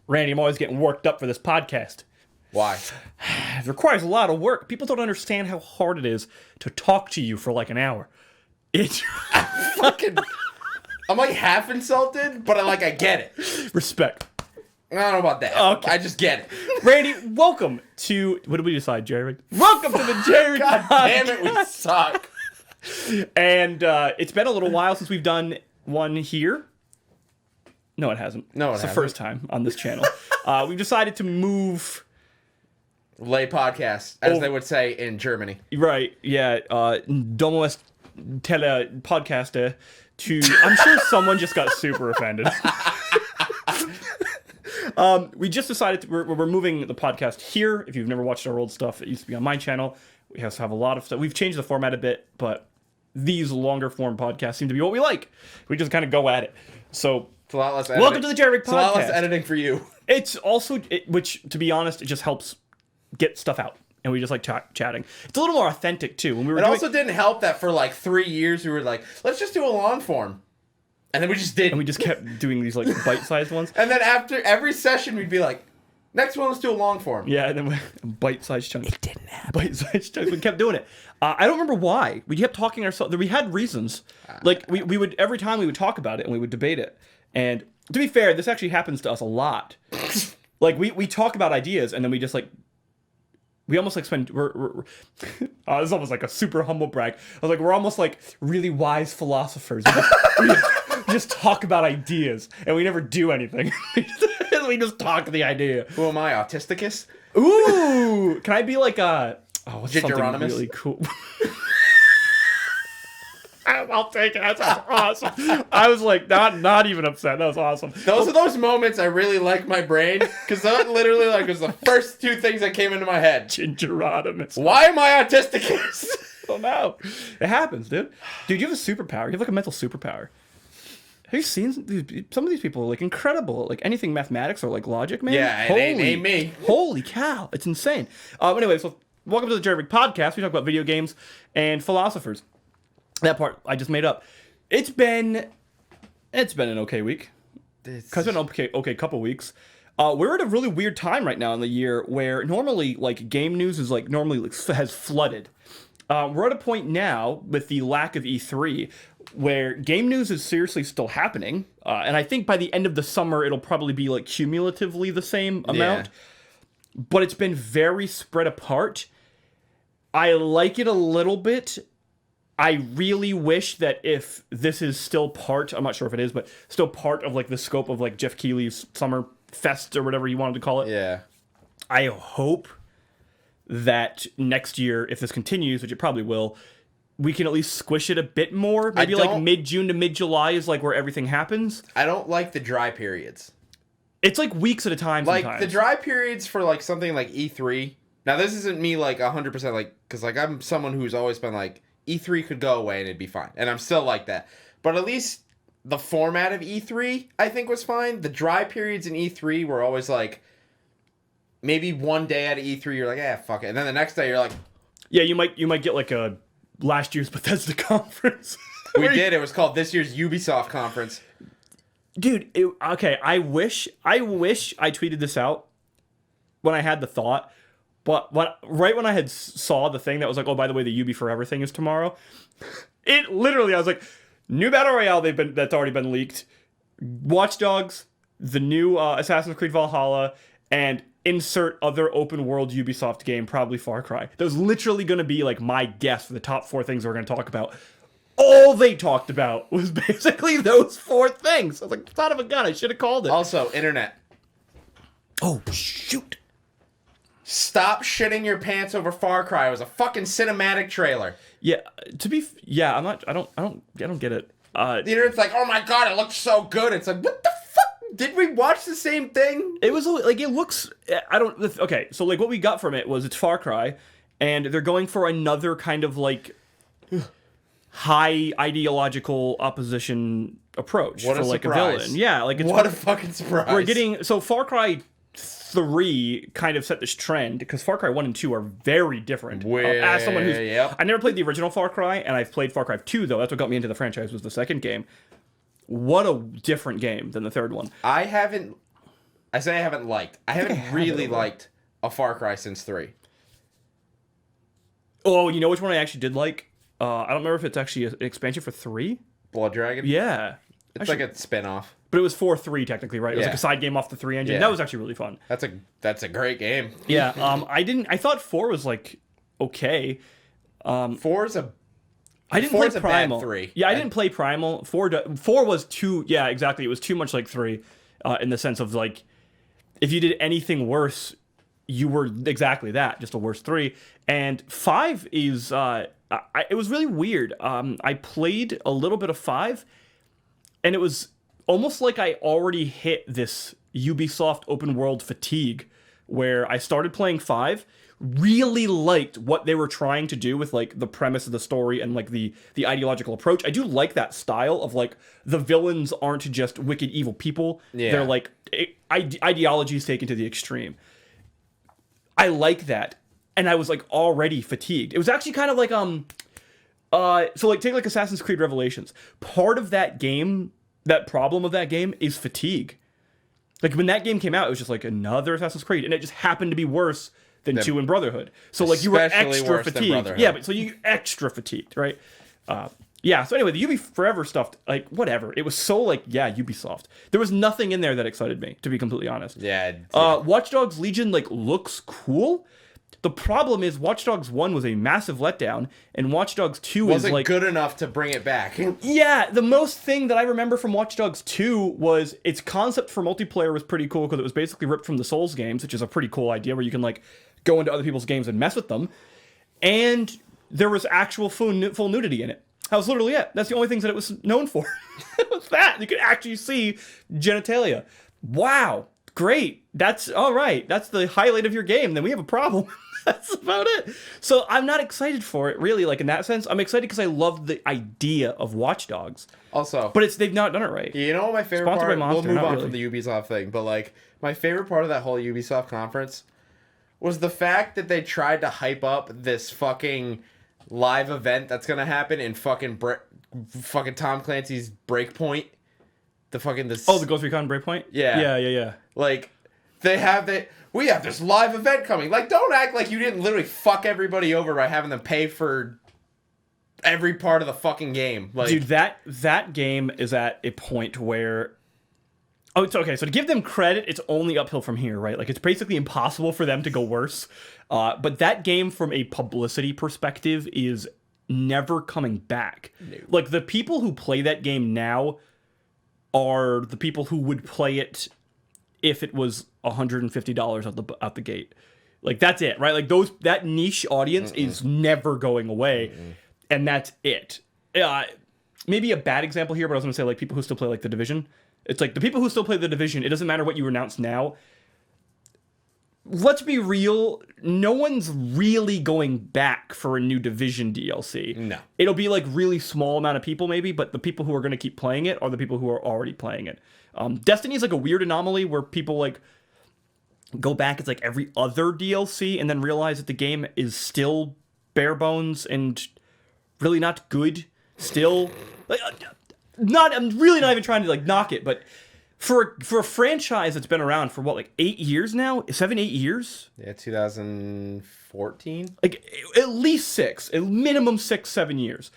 Randy, I'm always getting worked up for this podcast. Why? It requires a lot of work. People don't understand how hard it is to talk to you for like an hour. It's Fucking... I'm like half insulted, but I get it. respect. I don't know about that. Okay. I just get it. Randy, welcome to... What did we decide, Jerry? Welcome to the Jerry God damn it, we suck. And it's been a little while since we've done one here. No, it hasn't. No, it It's hasn't. the first time on this channel. We've decided to move... Lay podcast, as they would say in Germany. Right, yeah. Domo est tele podcaster to... I'm sure someone just got super offended. We just decided we're moving the podcast here. If you've never watched our old stuff, it used to be on my channel. We also have a lot of stuff. We've changed the format a bit, but these longer form podcasts seem to be what we like. We just kind of go at it. So, It's a lot less editing. welcome to the Jerry Podcast. It's a lot less editing for you. It's also, which to be honest, it just helps get stuff out. And we just like chatting. It's a little more authentic too. When we were It also didn't help that for 3 years we were like, let's just do a long form. And then we just did. and we just kept doing these like bite-sized ones. And then after every session, we'd be like, next one, let's do a long form. Yeah, and then bite-sized chunks. It didn't happen. Bite-sized chunks. We kept doing it. I don't remember why. We kept talking ourselves. We had reasons. Like, we would, every time we would talk about it and we would debate it. And to be fair, this actually happens to us a lot. Like, we talk about ideas and then we just like, we almost like spend, this is almost like a super humble brag. I was like, we're almost like really wise philosophers. We just talk about ideas and we never do anything. We just talk the idea. Who am I, Autisticus? Ooh, can I be like what's something Gigeronimus? really cool? I'll take it. That's awesome. I was like not even upset. That was awesome. Those are those moments I really like my brain, because that literally was the first two things that came into my head. Gingeronimus. Why am I Autisticus? I don't know. It happens, dude. Dude, you have a superpower. You have like a mental superpower. Have you seen some of these people are like incredible? Like anything mathematics or like logic, man. Yeah, it ain't me. Holy cow, it's insane. Anyway, so welcome to the Jerry Podcast. We talk about video games and philosophers. That part I just made up. It's been an okay week. It's been an okay couple weeks. We're at a really weird time right now in the year where normally like game news is like normally like, has flooded. We're at a point now with the lack of E3 where game news is seriously still happening. And I think by the end of the summer, it'll probably be like cumulatively the same amount. Yeah. But it's been very spread apart. I like it a little bit. I really wish that if this is still part, I'm not sure if it is, but still part of like the scope of like Jeff Keighley's Summer Fest or whatever you wanted to call it. Yeah. I hope that next year, if this continues, which it probably will, we can at least squish it a bit more. Maybe like mid-June to mid-July is like where everything happens. I don't like the dry periods. It's like weeks at a time like sometimes. The dry periods for like something like E3. Now this isn't me like 100% like, because like I'm someone who's always been like, E3 could go away and it'd be fine. And I'm still like that. But at least the format of E3, I think, was fine. The dry periods in E3 were always like, maybe one day out of E3, you're like, fuck it. And then the next day, you're like... Yeah, you might get like a last year's Bethesda conference. We did. It was called this year's Ubisoft conference. Dude, okay, I wish I tweeted this out when I had the thought. But right when I had saw the thing that was like, oh, by the way, the Ubi Forever thing is tomorrow, it literally, I was like, new Battle Royale that's already been leaked, Watch Dogs, the new Assassin's Creed Valhalla, and insert other open world Ubisoft game, probably Far Cry. That was literally going to be like my guess for the top 4 things we're going to talk about. All they talked about was basically those 4 things. I was like, son of a gun, I should have called it. Also, internet. Oh, shoot. Stop shitting your pants over Far Cry. It was a fucking cinematic trailer. Yeah, I don't get it. The internet's like, oh my god, it looks so good. It's like, what the fuck? Did we watch the same thing? It was like, it looks, okay, so like what we got from it was it's Far Cry, and they're going for another kind of like high ideological opposition approach what for a like surprise. a villain. Yeah, like it's what a fucking surprise. We're getting, so Far Cry 3 kind of set this trend because Far Cry 1 and 2 are very different. As someone who's I never played the original Far Cry, and I've played Far Cry 2 though. That's what got me into the franchise, was the second game. What a different game than the third one. I haven't I say I haven't liked. I haven't really liked a Far Cry since 3. Oh, you know which one I actually did like? I don't remember if it's actually an expansion for 3. Blood Dragon? Yeah. It's like a spin-off. But it was 4-3 technically, right? It was Yeah. like a side game off the 3 engine. Yeah. That was actually really fun. That's a great game. Yeah. I thought 4 was like okay. 4 is a I didn't 4 play is a Primal. bad 3. Yeah, I didn't play Primal. 4 was too. Yeah, exactly. It was too much like 3, in the sense of like, if you did anything worse, you were exactly that, just a worse 3. And 5 is. It was really weird. I played a little bit of 5, and it was almost like I already hit this Ubisoft open world fatigue, where I started playing 5. Really liked what they were trying to do with like the premise of the story and like the ideological approach. I do like that style of like the villains aren't just wicked evil people. Yeah. They're like ideologies taken to the extreme. I like that. And I was like already fatigued. It was actually kind of like so like take like Assassin's Creed Revelations. Part of that game, that problem of that game is fatigue. Like when that game came out, it was just like another Assassin's Creed, and it just happened to be worse than 2 in Brotherhood. So like you were Especially extra worse than fatigued. Brotherhood. Yeah, but so you extra fatigued, right? Yeah, so anyway, the Ubi Forever stuff, like whatever. It was so like, yeah, Ubisoft. There was nothing in there that excited me, to be completely honest. Yeah. Watch Dogs Legion like looks cool. The problem is Watch Dogs 1 was a massive letdown, and Watch Dogs 2 is wasn't like good enough to bring it back. yeah, the most thing that I remember from Watch Dogs 2 was its concept for multiplayer was pretty cool because it was basically ripped from the Souls games, which is a pretty cool idea where you can like go into other people's games and mess with them. And there was actual full nudity in it. That was literally it. That's the only things that it was known for. It was that. You could actually see genitalia. Wow. Great. That's all right. That's the highlight of your game. Then we have a problem. That's about it. So I'm not excited for it, really, like in that sense. I'm excited because I love the idea of Watch Dogs. Also, But they've not done it right. you know what my favorite Sponsored by part? Monster, We'll move not on really. from the Ubisoft thing, but like my favorite part of that whole Ubisoft conference was the fact that they tried to hype up this fucking live event that's gonna happen in fucking Tom Clancy's Breakpoint. The Ghost Recon Breakpoint? Yeah. Yeah. like we have this live event coming. Like, don't act like you didn't literally fuck everybody over by having them pay for every part of the fucking game. Like, Dude, that game is at a point where... Oh, it's okay. So to give them credit, it's only uphill from here, right? Like, it's basically impossible for them to go worse. But that game, from a publicity perspective, is never coming back. No. Like, the people who play that game now are the people who would play it if it was $150 out the gate. Like, that's it, right? Like, that niche audience is never going away, and that's it. Maybe a bad example here, but I was going to say, like, people who still play, like, The Division. It's like, the people who still play The Division, it doesn't matter what you announce now. Let's be real, no one's really going back for a new Division DLC. No. It'll be, like, really small amount of people, maybe, but the people who are going to keep playing it are the people who are already playing it. Destiny is, like, a weird anomaly where people, like, go back, it's like every other DLC, and then realize that the game is still bare bones and really not good still. Like, I'm really not even trying to like knock it, but for a franchise that's been around for what, like 8 years now, 8 years, yeah, 2014, like at least 6, a minimum 6, 7 years.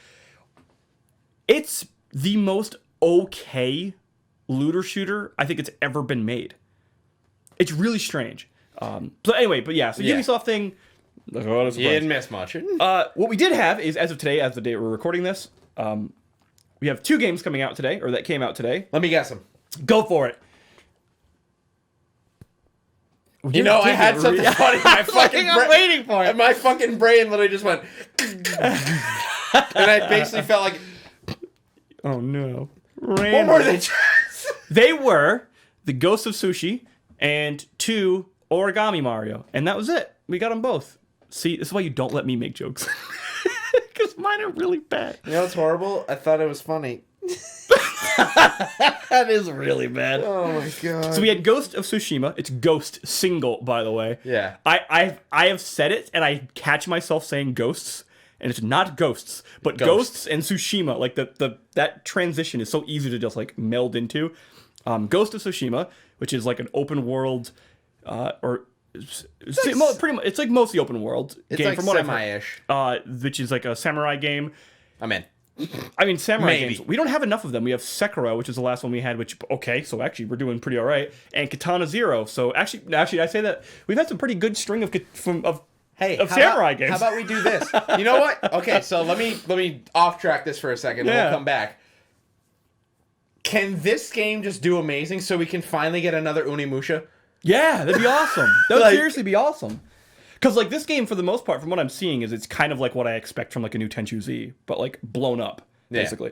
It's the most okay looter shooter I think it's ever been made. It's really strange. So anyway, but yeah, so Ubisoft thing. You didn't miss much. What we did have is, as of today, as the day we're recording this, we have 2 games coming out today, or that came out today. Let me guess them. Go for it. You know, I had something funny. I'm waiting for it. My fucking brain literally just went, and I basically felt like, oh no. what were they? They were the Ghost of Sushi and 2 Origami Mario, and that was it. We got them both. See, this is why you don't let me make jokes. Because mine are really bad. You know what's horrible? I thought it was funny. That is really bad. Oh my god. So we had Ghost of Tsushima. It's Ghost single, by the way. Yeah. I have said it, and I catch myself saying ghosts, and it's not ghosts, but ghosts and Tsushima. Like that transition is so easy to just like meld into. Ghost of Tsushima, which is like an open world, pretty much, it's like mostly open world It's game like from what semi-ish. I've heard, which is like a samurai game. I'm in. I mean, samurai Maybe. games, we don't have enough of them. We have Sekiro, which is the last one we had, which, okay, so actually we're doing pretty all right, and Katana Zero. So actually, I say that we've had some pretty good string of samurai games. How about we do this? You know what? Okay, so let me off track this for a second, and we'll come back. Can this game just do amazing so we can finally get another Unimusha? Yeah, that'd be awesome. That would Like- seriously be awesome. Because, like, this game, for the most part, from what I'm seeing, is it's kind of like what I expect from, like, a new Tenchu Z, but, like, blown up, basically.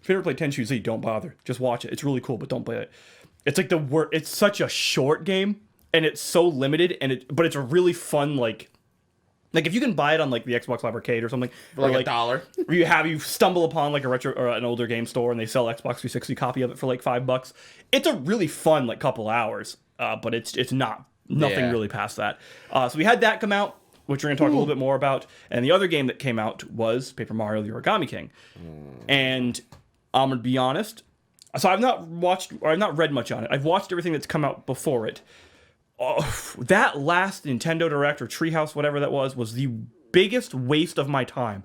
If you ever played Tenchu Z, don't bother. Just watch it. It's really cool, but don't play it. It's, like, it's such a short game, and it's so limited, but it's a really fun, like, if you can buy it on, like, the Xbox Live Arcade or something. For like or, $1. You stumble upon, like, a retro or an older game store, and they sell Xbox 360 copy of it for, like, $5. It's a really fun, like, couple hours, but it's not. Nothing really past that. So we had that come out, which we're going to talk a little bit more about. And the other game that came out was Paper Mario: The Origami King. And I'm going to be honest. So I've not read much on it. I've watched everything that's come out before it. That last Nintendo Direct or Treehouse, whatever that was the biggest waste of my time.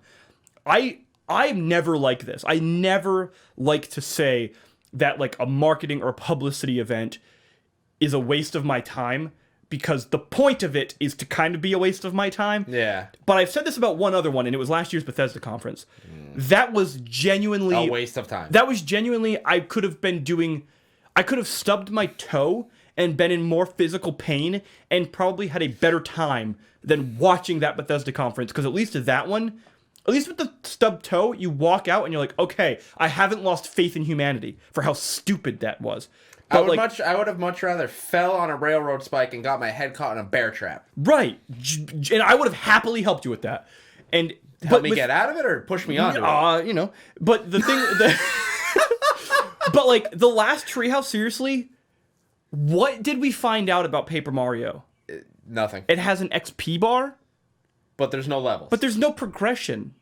I'm never like this. I never like to say that, like, a marketing or publicity event is a waste of my time, because the point of it is to kind of be a waste of my time. Yeah. But I've said this about one other one, and it was last year's Bethesda conference. That was genuinely A waste of time. That was genuinely, I could have stubbed my toe and been in more physical pain and probably had a better time than watching that Bethesda conference, because at least with the stubbed toe, you walk out and you're like, okay, I haven't lost faith in humanity for how stupid that was. I But, would have much rather fell on a railroad spike and got my head caught in a bear trap. Right. And I would have happily helped you with that. And Help me get out of it or push me onto it? But the thing but, like, the last Treehouse, seriously, what did we find out about Paper Mario? Nothing. It has an XP bar, But there's no levels. but there's no progression.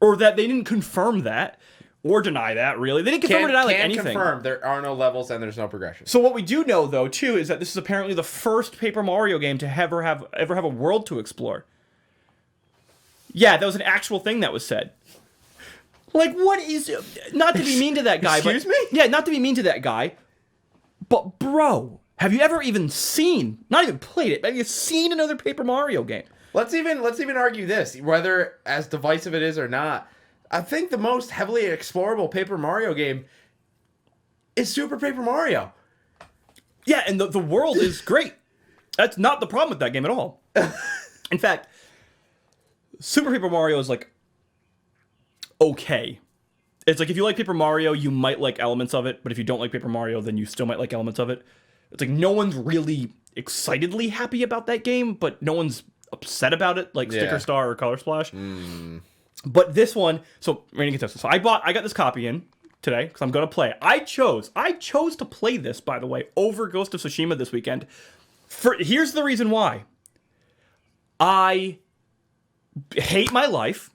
Or that they didn't confirm that. Or deny that, really. They didn't confirm or deny, like, anything. Confirm there are no levels and there's no progression. So what we do know, though, too, is that this is apparently the first Paper Mario game to ever have a world to explore. Yeah, that was an actual thing that was said. Like, what is... Not to be mean to that guy, Excuse me? Yeah, not to be mean to that guy, but, bro, have you ever even seen... Not even played it, but have you seen another Paper Mario game? Let's even argue this, whether as divisive it is or not. I think the most heavily explorable Paper Mario game is Super Paper Mario. Yeah, and the world is great. That's not the problem with that game at all. In fact, Super Paper Mario is, like, okay. It's like, if you like Paper Mario, you might like elements of it, but if you don't like Paper Mario, then you still might like elements of it. It's like, no one's really excitedly happy about that game, but no one's upset about it, like Sticker Star or Color Splash. But this one, so Rainy Contestant. So I got this copy in today because I'm gonna play it. I chose to play this, by the way, over Ghost of Tsushima this weekend. Here's the reason why. I hate my life.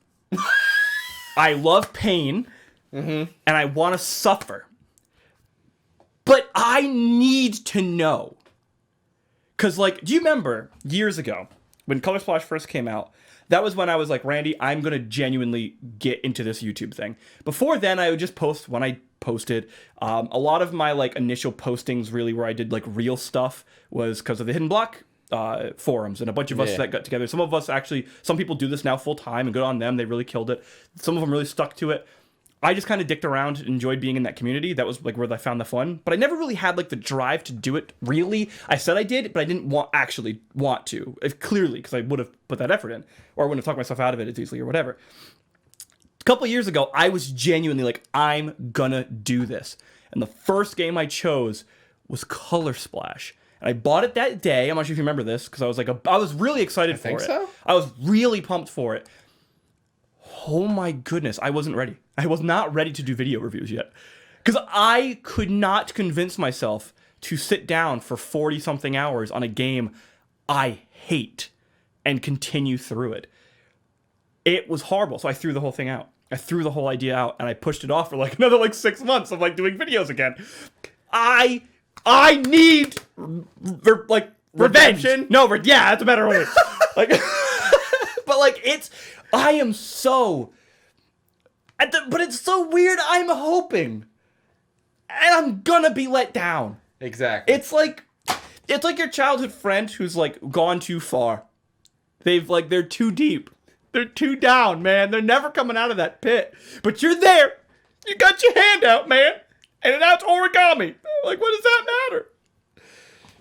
I love pain, and I want to suffer. But I need to know. Because, like, do you remember years ago when Color Splash first came out? That was when I was like, Randy, I'm going to genuinely get into this YouTube thing. Before then, I would just post when I posted. A lot of my, like, initial postings, really, where I did, like, real stuff was because of the Hidden Block forums, and a bunch of us that got together. Some people do this now full time, and good on them. They really killed it. Some of them really stuck to it. I just kind of dicked around, enjoyed being in that community. That was, like, where I found the fun. But I never really had, like, the drive to do it, really. I said I did, but I didn't actually want to. Clearly, because I would have put that effort in. Or I wouldn't have talked myself out of it as easily or whatever. A couple years ago, I was genuinely like, I'm gonna do this. And the first game I chose was Color Splash. And I bought it that day. I'm not sure if you remember this, because I was like, I was really excited for it. So? I was really pumped for it. Oh my goodness, I wasn't ready. I was not ready to do video reviews yet. Because I could not convince myself to sit down for 40-something hours on a game I hate and continue through it. It was horrible, so I threw the whole thing out. I threw the whole idea out and I pushed it off for like another like 6 months of like doing videos again. I need like revenge. Redemption? No, yeah, that's a better word. Like, but like I am so. But it's so weird. I'm hoping, and I'm gonna be let down. Exactly. It's like your childhood friend who's like gone too far. They're too deep. They're too down, man. They're never coming out of that pit. But you're there. You got your hand out, man. And now it's origami. Like, what does that matter?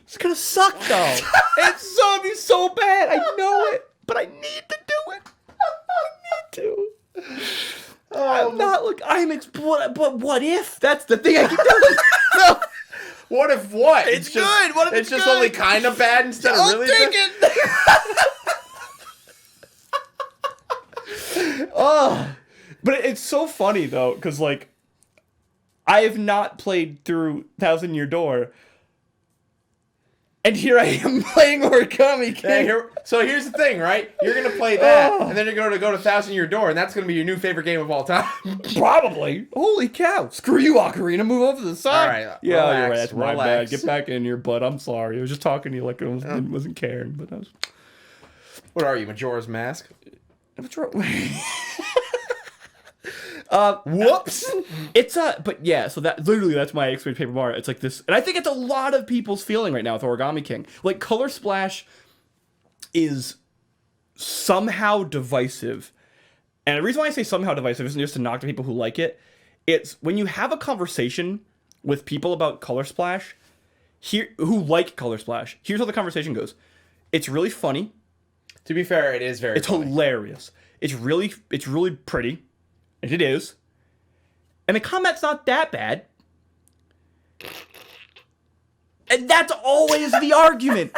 It's gonna suck though. It's gonna be so bad. I know it, but I need to do it. I need to. I'm not but what if? That's the thing I keep telling you. What if what? It's good. What if it's just only kind of bad instead of really take bad? It. Oh, but it's so funny though, because like I have not played through Thousand Year Door, and here I am playing Origami King. Yeah, so here's the thing, right? You're gonna play that, and then you're gonna go to Thousand Year Door, and that's gonna be your new favorite game of all time. Probably. Holy cow! Screw you, Ocarina. Move over to the side. All right. Yeah, relax, you're right. That's my relax. bad. Get back in here, bud. I'm sorry. I was just talking to you like I wasn't caring, but I was. What are you, Majora's Mask? What's wrong? Whoops. But yeah, so that's my experience with Paper Mario. It's like this, and I think it's a lot of people's feeling right now with Origami King. Like, Color Splash is somehow divisive. And the reason why I say somehow divisive isn't just to knock the people who like it. It's when you have a conversation with people about Color Splash, who like Color Splash, here's how the conversation goes. It's really funny. To be fair, it is very funny. Hilarious. It's really pretty. And it is. And the combat's not that bad. And that's always the argument.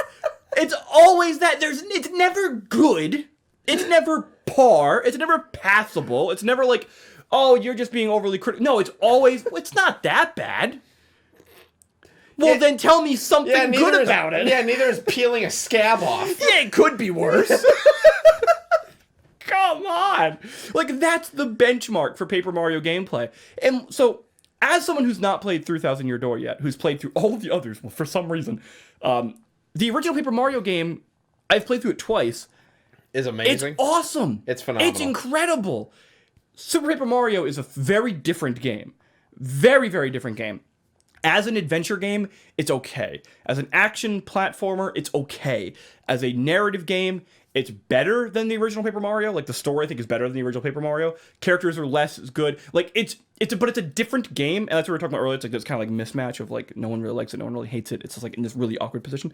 It's always that. It's never good. It's never par. It's never passable. It's never like, oh, you're just being overly critical. No, it's not that bad. Well, then tell me something good about it. Yeah, neither is peeling a scab off. Yeah, it could be worse. Come on. Like, that's the benchmark for Paper Mario gameplay. And so, as someone who's not played through Thousand Year Door yet, who's played through all of the others, well, for some reason, the original Paper Mario game, I've played through it twice. Is amazing. It's awesome. It's phenomenal. It's incredible. Super Paper Mario is a very different game. Very, very different game. As an adventure game, it's okay. As an action platformer, it's okay. As a narrative game, it's better than the original Paper Mario. Like, the story, I think, is better than the original Paper Mario. Characters are less good. Like, but it's a different game, and that's what we were talking about earlier. It's like this kind of like mismatch of like no one really likes it, no one really hates it. It's just like in this really awkward position.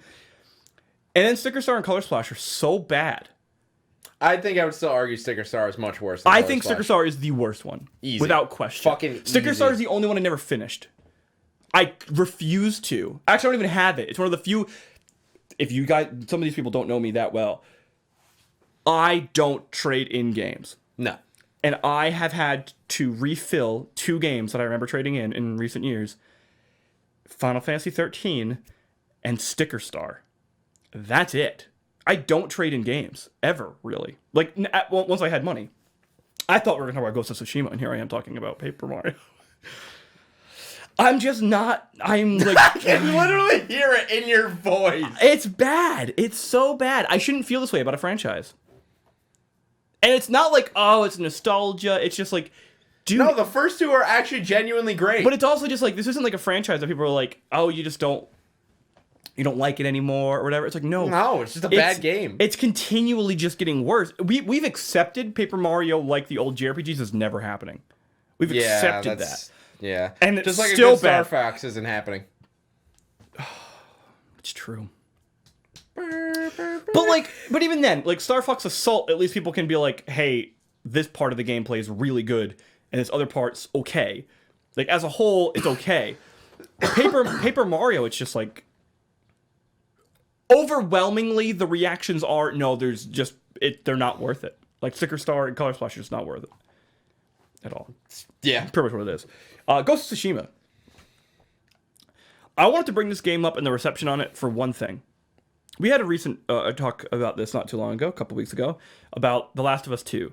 And then Sticker Star and Color Splash are so bad. I think I would still argue Sticker Star is much worse than I Color think Splash. Sticker Star is the worst one. Easy. Without question. Fucking Sticker easy. Star is the only one I never finished. I refuse to. Actually, I don't even have it. It's one of the few. If you guys, some of these people don't know me that well, I don't trade in games. No. And I have had to refill 2 games that I remember trading in recent years. Final Fantasy 13 and Sticker Star. That's it. I don't trade in games. Ever, really. Like, once I had money. I thought we were going to talk about Ghost of Tsushima, and here I am talking about Paper Mario. I'm just not. I'm like. I can literally hear it in your voice. It's bad. It's so bad. I shouldn't feel this way about a franchise. And it's not like, oh, it's nostalgia. It's just like, dude. No, the first 2 are actually genuinely great. But it's also just like, this isn't like a franchise that people are like, oh, you don't like it anymore or whatever. It's like, no, it's just a bad game. It's continually just getting worse. We've accepted Paper Mario like the old JRPGs is never happening. We've accepted that. Yeah. And it's just like still a good Star bad. Fox isn't happening. It's true. But even then, like Star Fox Assault, at least people can be like, hey, this part of the gameplay is really good, and this other part's okay. Like, as a whole, it's okay. Paper Mario, it's just like, overwhelmingly, the reactions are, no, they're not worth it. Like, Sticker Star and Color Splash are just not worth it. At all. Yeah. Pretty much what it is. Ghost of Tsushima. I wanted to bring this game up and the reception on it for one thing. We had a recent talk about this not too long ago, a couple weeks ago, about The Last of Us 2.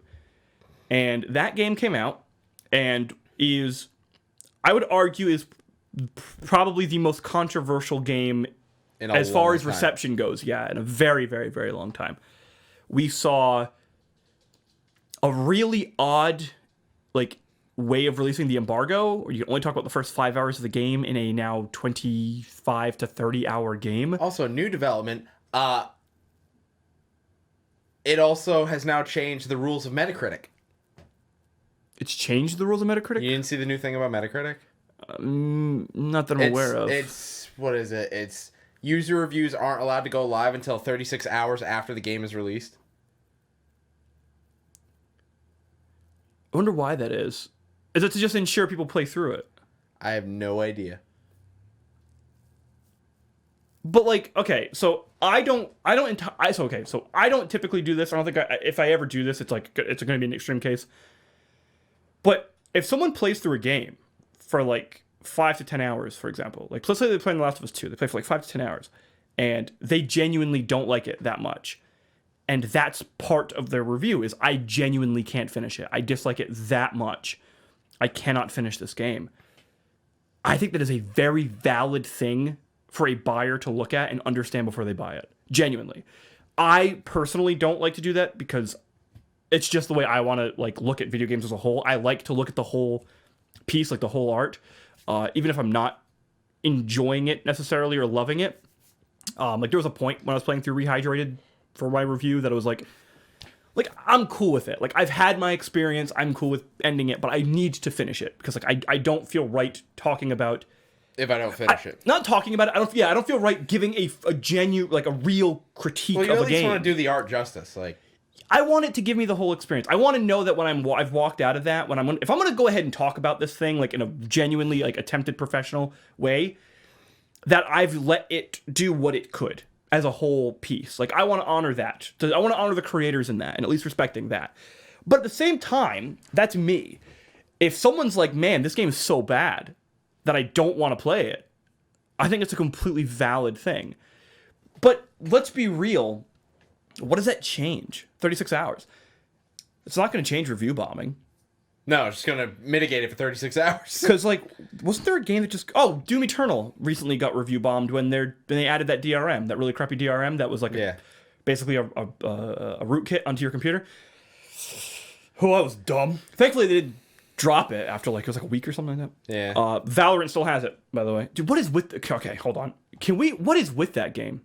And that game came out and is, I would argue, is probably the most controversial game In a as far long as time. reception goes. Yeah, in a very, very, very long time. We saw a really odd, like, way of releasing the embargo, where you can only talk about the first 5 hours of the game in a now 25 to 30 hour game. Also, new development. It also has now changed the rules of Metacritic. It's changed the rules of Metacritic? You didn't see the new thing about Metacritic? Not that I'm aware of. It's, what is it? It's user reviews aren't allowed to go live until 36 hours after the game is released. I wonder why that is. Is it to just ensure people play through it? I have no idea. But like, okay, so I don't typically do this. I don't think if I ever do this, it's like it's going to be an extreme case. But if someone plays through a game for like 5 to 10 hours, for example, like let's say they play The Last of Us 2, they play for like 5 to 10 hours, and they genuinely don't like it that much, and that's part of their review is I genuinely can't finish it. I dislike it that much. I cannot finish this game. I think that is a very valid thing for a buyer to look at and understand before they buy it. Genuinely. I personally don't like to do that because it's just the way I want to like look at video games as a whole. I like to look at the whole piece, like the whole art, even if I'm not enjoying it necessarily or loving it. Like there was a point when I was playing through Rehydrated for my review that it was like I'm cool with it. Like I've had my experience, I'm cool with ending it, but I need to finish it because like I don't feel right talking about If I don't finish it. Not talking about it. I don't feel right giving a genuine, like a real critique Well, you of at a least game. want to do the art justice. Like, I want it to give me the whole experience. I want to know that when I've walked out of that, if I'm going to go ahead and talk about this thing like in a genuinely like attempted professional way, that I've let it do what it could as a whole piece. Like I want to honor that. I want to honor the creators in that and at least respecting that. But at the same time, that's me. If someone's like, man, this game is so bad that I don't want to play it, I think it's a completely valid thing. But let's be real. What does that change? 36 hours. It's not going to change review bombing. no, it's just going to mitigate it for 36 hours. Because, like, wasn't there a game that just... Oh, Doom Eternal recently got review bombed when they added that DRM, that really crappy DRM that was, like, basically a rootkit onto your computer. Oh, that was dumb. Thankfully, they didn't drop it after, like, it was like a week or something like that. Yeah. Valorant still has it, by the way. Dude, what is with... Okay, hold on. What is with that game?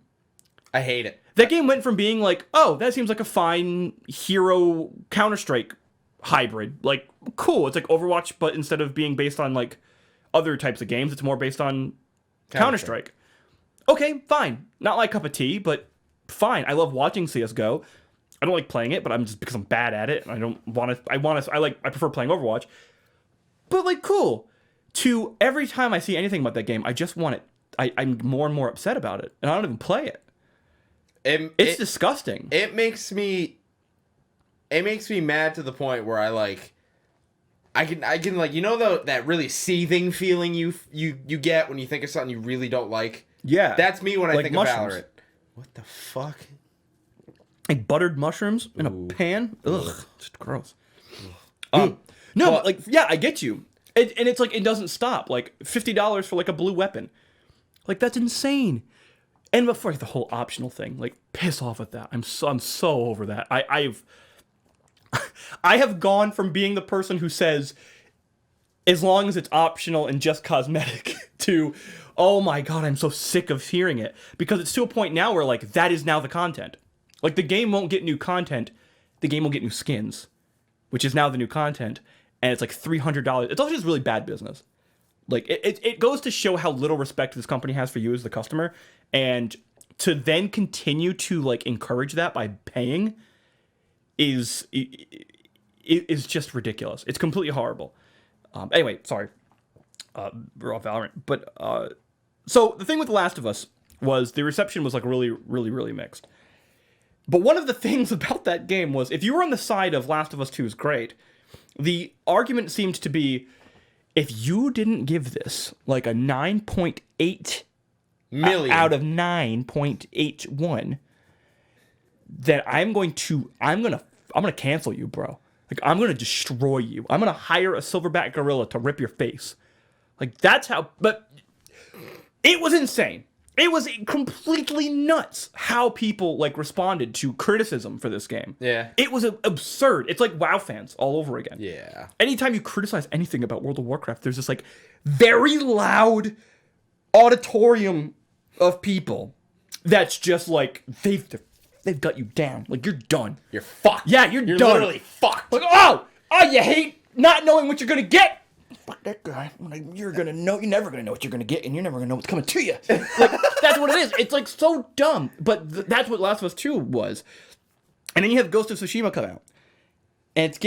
I hate it. That game went from being like, oh, that seems like a fine hero Counter-Strike hybrid. Like, cool. It's like Overwatch, but instead of being based on, like, other types of games, it's more based on Counter-Strike. Okay, fine. Not my cup of tea, but fine. I love watching CSGO. I don't like playing it, but I'm just because I'm bad at it, and I don't want to... I prefer playing Overwatch. But, like, cool. To every time I see anything about that game, I just want it. I'm more and more upset about it, and I don't even play it. It's disgusting. It makes me mad to the point where I can like, you know, that really seething feeling you get when you think of something you really don't like. Yeah, that's me when I like think mushrooms. of Valorant. What the fuck? Like buttered mushrooms in a pan. Ugh, just gross. No, but like, yeah, I get you. And it's like it doesn't stop. Like $50 for like a blue weapon. Like that's insane. And before the whole optional thing, like piss off with that. I'm so over that. I have gone from being the person who says as long as it's optional and just cosmetic to, oh my god, I'm so sick of hearing it, because it's to a point now where like that is now the content. Like the game won't get new content, the game will get new skins, which is now the new content, and it's like $300. It's also just really bad business. Like it goes to show how little respect this company has for you as the customer, and to then continue to like encourage that by paying is just ridiculous. It's completely horrible. Anyway, sorry. We're off Valorant, but so the thing with The Last of Us was the reception was like really, really, really mixed. But one of the things about that game was if you were on the side of Last of Us 2 is great, the argument seemed to be, if you didn't give this like a 9.8 million out of 9.81, then I'm gonna cancel you, bro. Like, I'm going to destroy you. I'm going to hire a silverback gorilla to rip your face. Like, that's how... But it was insane. It was completely nuts how people, like, responded to criticism for this game. Yeah. It was absurd. It's like WoW fans all over again. Yeah. Anytime you criticize anything about World of Warcraft, there's this, like, very loud auditorium of people that's just, like, they've got you down. Like, you're done. You're fucked. Yeah, you're done. Literally fucked. Like, oh, you hate not knowing what you're going to get. Fuck that guy. You're never gonna know what you're gonna get, and you're never gonna know what's coming to you. Like, that's what it is. It's like so dumb, but that's what Last of Us 2 was. And then you have Ghost of Tsushima come out, and it's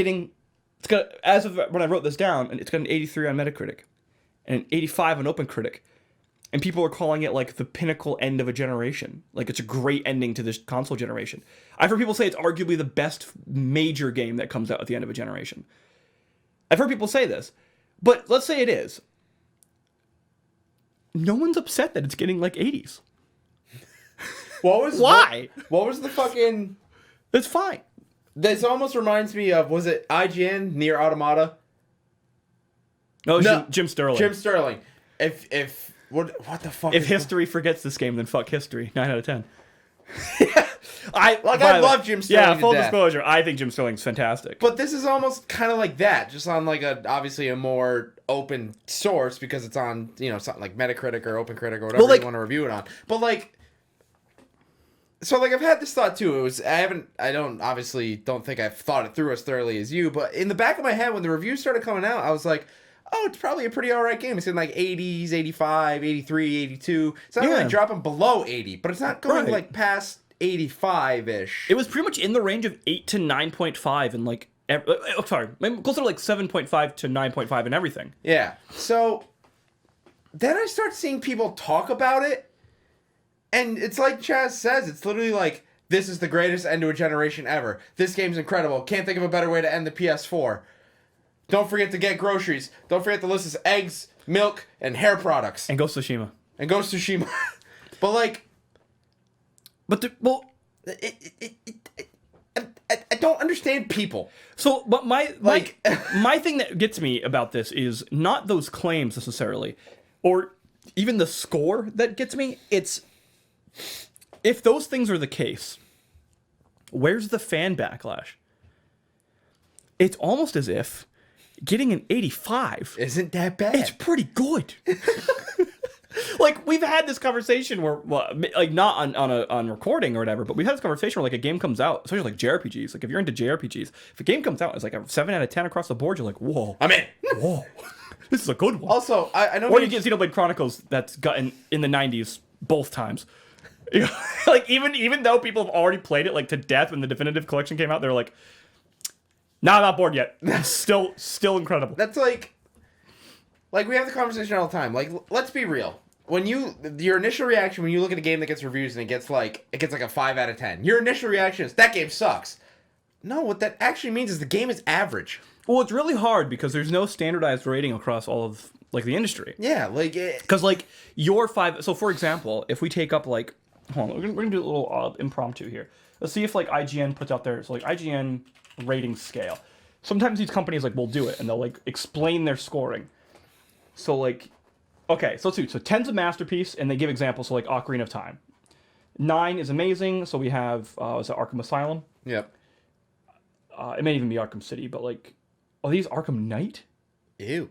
got, as of when I wrote this down, and it's got an 83 on Metacritic, and an 85 on OpenCritic, and people are calling it like the pinnacle end of a generation. Like, it's a great ending to this console generation. I've heard people say it's arguably the best major game that comes out at the end of a generation. I've heard people say this. But let's say it is. No one's upset that it's getting like 80s. Why? What was the fucking... It's fine. This almost reminds me of, was it IGN, Near Automata? No, Jim Sterling. Jim Sterling. What the fuck? If history forgets this game, then fuck history. 9 out of 10. I love Jim Sterling. Yeah, full disclosure, I think Jim Sterling's fantastic. But this is almost kind of like that, just on like obviously a more open source because it's on, something like Metacritic or OpenCritic or whatever you want to review it on. But like, so like I've had this thought too. I don't think I've thought it through as thoroughly as you, but in the back of my head when the reviews started coming out, I was like, oh, it's probably a pretty alright game. It's in like 80s, 85, 83, 82. It's not really dropping below 80, but it's not going like past 85-ish. It was pretty much in the range of 8 to 9.5 and like, closer to like 7.5 to 9.5 and everything. Yeah. So then I start seeing people talk about it, and it's like Chaz says, it's literally like, this is the greatest end to a generation ever. This game's incredible. Can't think of a better way to end the PS4. Don't forget to get groceries. Don't forget the list is eggs, milk, and hair products. And Ghost of Tsushima. But like... I don't understand people. So, but my thing that gets me about this is not those claims necessarily, or even the score that gets me. It's, if those things are the case, where's the fan backlash? It's almost as if getting an 85 isn't that bad. It's pretty good. Like, we've had this conversation where, well, like, not on recording or whatever, but we've had this conversation where, like, a game comes out, especially, like, JRPGs. Like, if you're into JRPGs, if a game comes out, it's like a 7 out of 10 across the board, you're like, whoa. I'm in. Whoa. This is a good one. Also, I know... Or you get Xenoblade Chronicles that's gotten in the 90s both times. Like, even though people have already played it, like, to death when the definitive collection came out, they're like, nah, I'm not bored yet. Still incredible. That's like we have the conversation all the time. Like, let's be real. When your initial reaction when you look at a game that gets reviews and it gets like a 5 out of 10, your initial reaction is, that game sucks. No, what that actually means is the game is average. Well, it's really hard because there's no standardized rating across all of, like, the industry. Yeah, like... Because, like, your 5... So, for example, if we take up, like... Hold on, we're gonna do a little impromptu here. Let's see if, like, IGN puts out there... So, like, IGN rating scale. Sometimes these companies, like, will do it, and they'll, like, explain their scoring. So, like... Okay, so 10's a masterpiece, and they give examples, so, like, Ocarina of Time. 9 is amazing, so we have... is it Arkham Asylum? Yep. It may even be Arkham City, but, like... Are these Arkham Knight? Ew.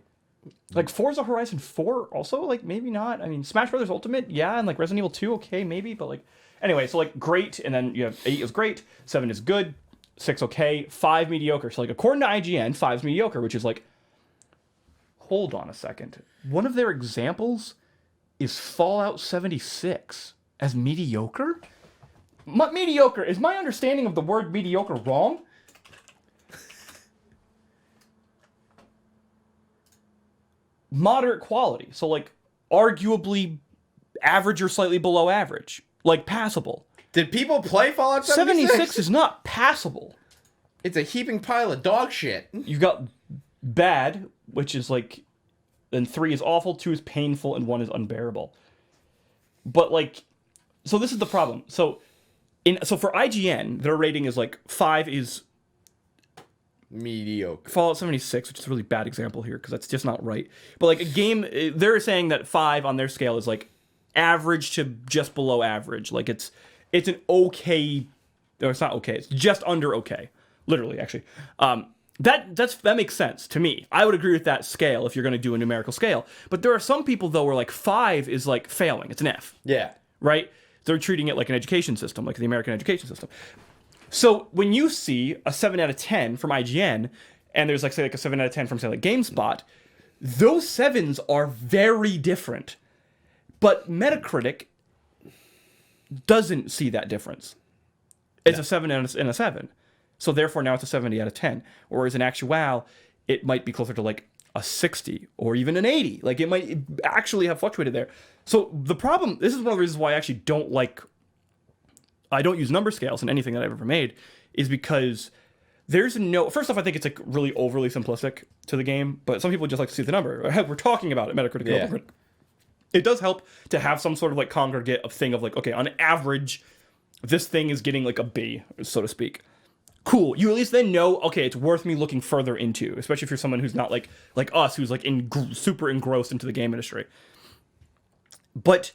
Like, Forza Horizon 4 also? Like, maybe not. I mean, Smash Brothers Ultimate, yeah, and, like, Resident Evil 2, okay, maybe, but, like... Anyway, so, like, great, and then you have 8 is great, 7 is good, 6 okay, 5 mediocre. So, like, according to IGN, 5 is mediocre, which is, like... Hold on a second. One of their examples is Fallout 76 as mediocre? Mediocre. Is my understanding of the word mediocre wrong? Moderate quality. So, like, arguably average or slightly below average. Like, passable. Did people play Fallout 76? 76 is not passable. It's a heaping pile of dog shit. You've got bad, which is like... Then 3 is awful, 2 is painful, and 1 is unbearable. But, like... So this is the problem. So for IGN, their rating is, like, 5 is mediocre. Fallout 76, which is a really bad example here because that's just not right. But like a game, they're saying that 5 on their scale is like average to just below average. Like it's an okay, or it's not okay. It's just under okay, literally actually. That makes sense to me. I would agree with that scale if you're going to do a numerical scale. But there are some people though where like 5 is like failing. It's an F. Yeah. Right? They're treating it like an education system, like the American education system. So when you see a 7 out of 10 from IGN, and there's like say like a 7 out of 10 from say like GameSpot, those 7s are very different. But Metacritic doesn't see that difference. It's a 7 and a 7. So therefore now it's a 70 out of 10. Whereas in actual, it might be closer to like a 60 or even an 80. Like it might actually have fluctuated there. So the problem, this is one of the reasons why I actually I don't use number scales in anything that I've ever made, is because there's no, first off, I think it's like really overly simplistic to the game, but some people just like to see the number. We're talking about it, Metacritic. Yeah. It does help to have some sort of like congregate of thing of like, okay, on average, this thing is getting like a B, so to speak. Cool. You at least then know, okay, it's worth me looking further into, especially if you're someone who's not like us, who's like super engrossed into the game industry. But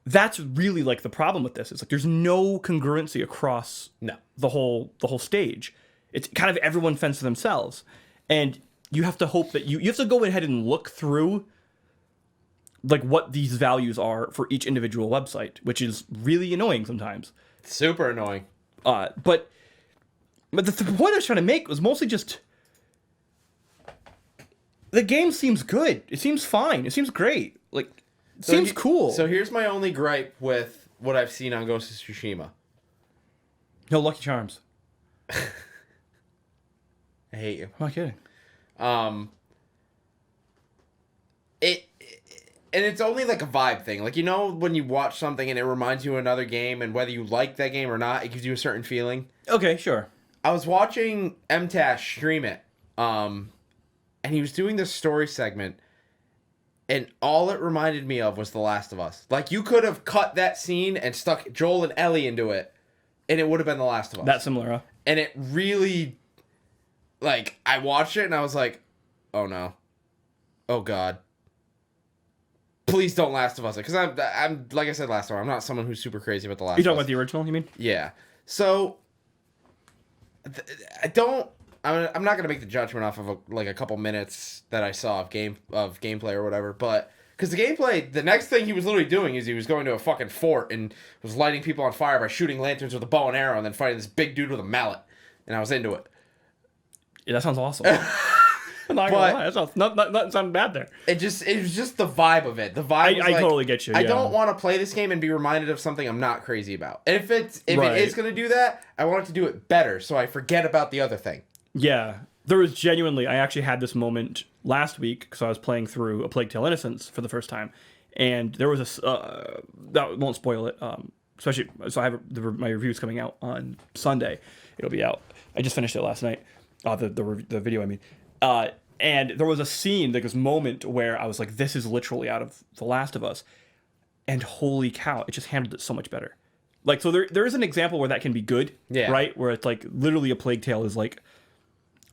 that's really like the problem with this. It's like there's no congruency across the whole stage. It's kind of everyone fends for themselves, and you have to hope that you have to go ahead and look through like what these values are for each individual website, which is really annoying sometimes. Super annoying. But the point I was trying to make was mostly just the game seems good. It seems fine. It seems great. Like seems cool. So here's my only gripe with what I've seen on Ghost of Tsushima. No Lucky Charms. I hate you. I'm not kidding. And it's only like a vibe thing. Like, you know, when you watch something and it reminds you of another game, and whether you like that game or not, it gives you a certain feeling. Okay, sure. I was watching MTash stream it, and he was doing this story segment, and all it reminded me of was The Last of Us. Like, you could have cut that scene and stuck Joel and Ellie into it, and it would have been The Last of Us. That similar, huh? And it really, like, I watched it and I was like, oh no. Oh God. Please don't Last of Us it. Because I'm like I said last time, I'm not someone who's super crazy about The Last of Us. You talking about the original, you mean? Yeah. So, I'm not going to make the judgment off of a couple minutes that I saw of gameplay or whatever, but because the gameplay, the next thing he was literally doing is he was going to a fucking fort and was lighting people on fire by shooting lanterns with a bow and arrow and then fighting this big dude with a mallet, and I was into it. Yeah, that sounds awesome. I'm not gonna lie, that sounds nothing sounded bad there. It was just the vibe of it. The vibe. I totally get you. I don't want to play this game and be reminded of something I'm not crazy about. And if it is going to do that, I want it to do it better, so I forget about the other thing. Yeah, there was genuinely. I actually had this moment last week because I was playing through A Plague Tale: Innocence for the first time, and there was that won't spoil it. Especially, so I have my reviews coming out on Sunday. It'll be out. I just finished it last night. The video, I mean. And there was a scene, like this moment where I was like, this is literally out of The Last of Us. And holy cow, it just handled it so much better. Like, so there is an example where that can be good, right? Where it's like, literally a Plague Tale is like,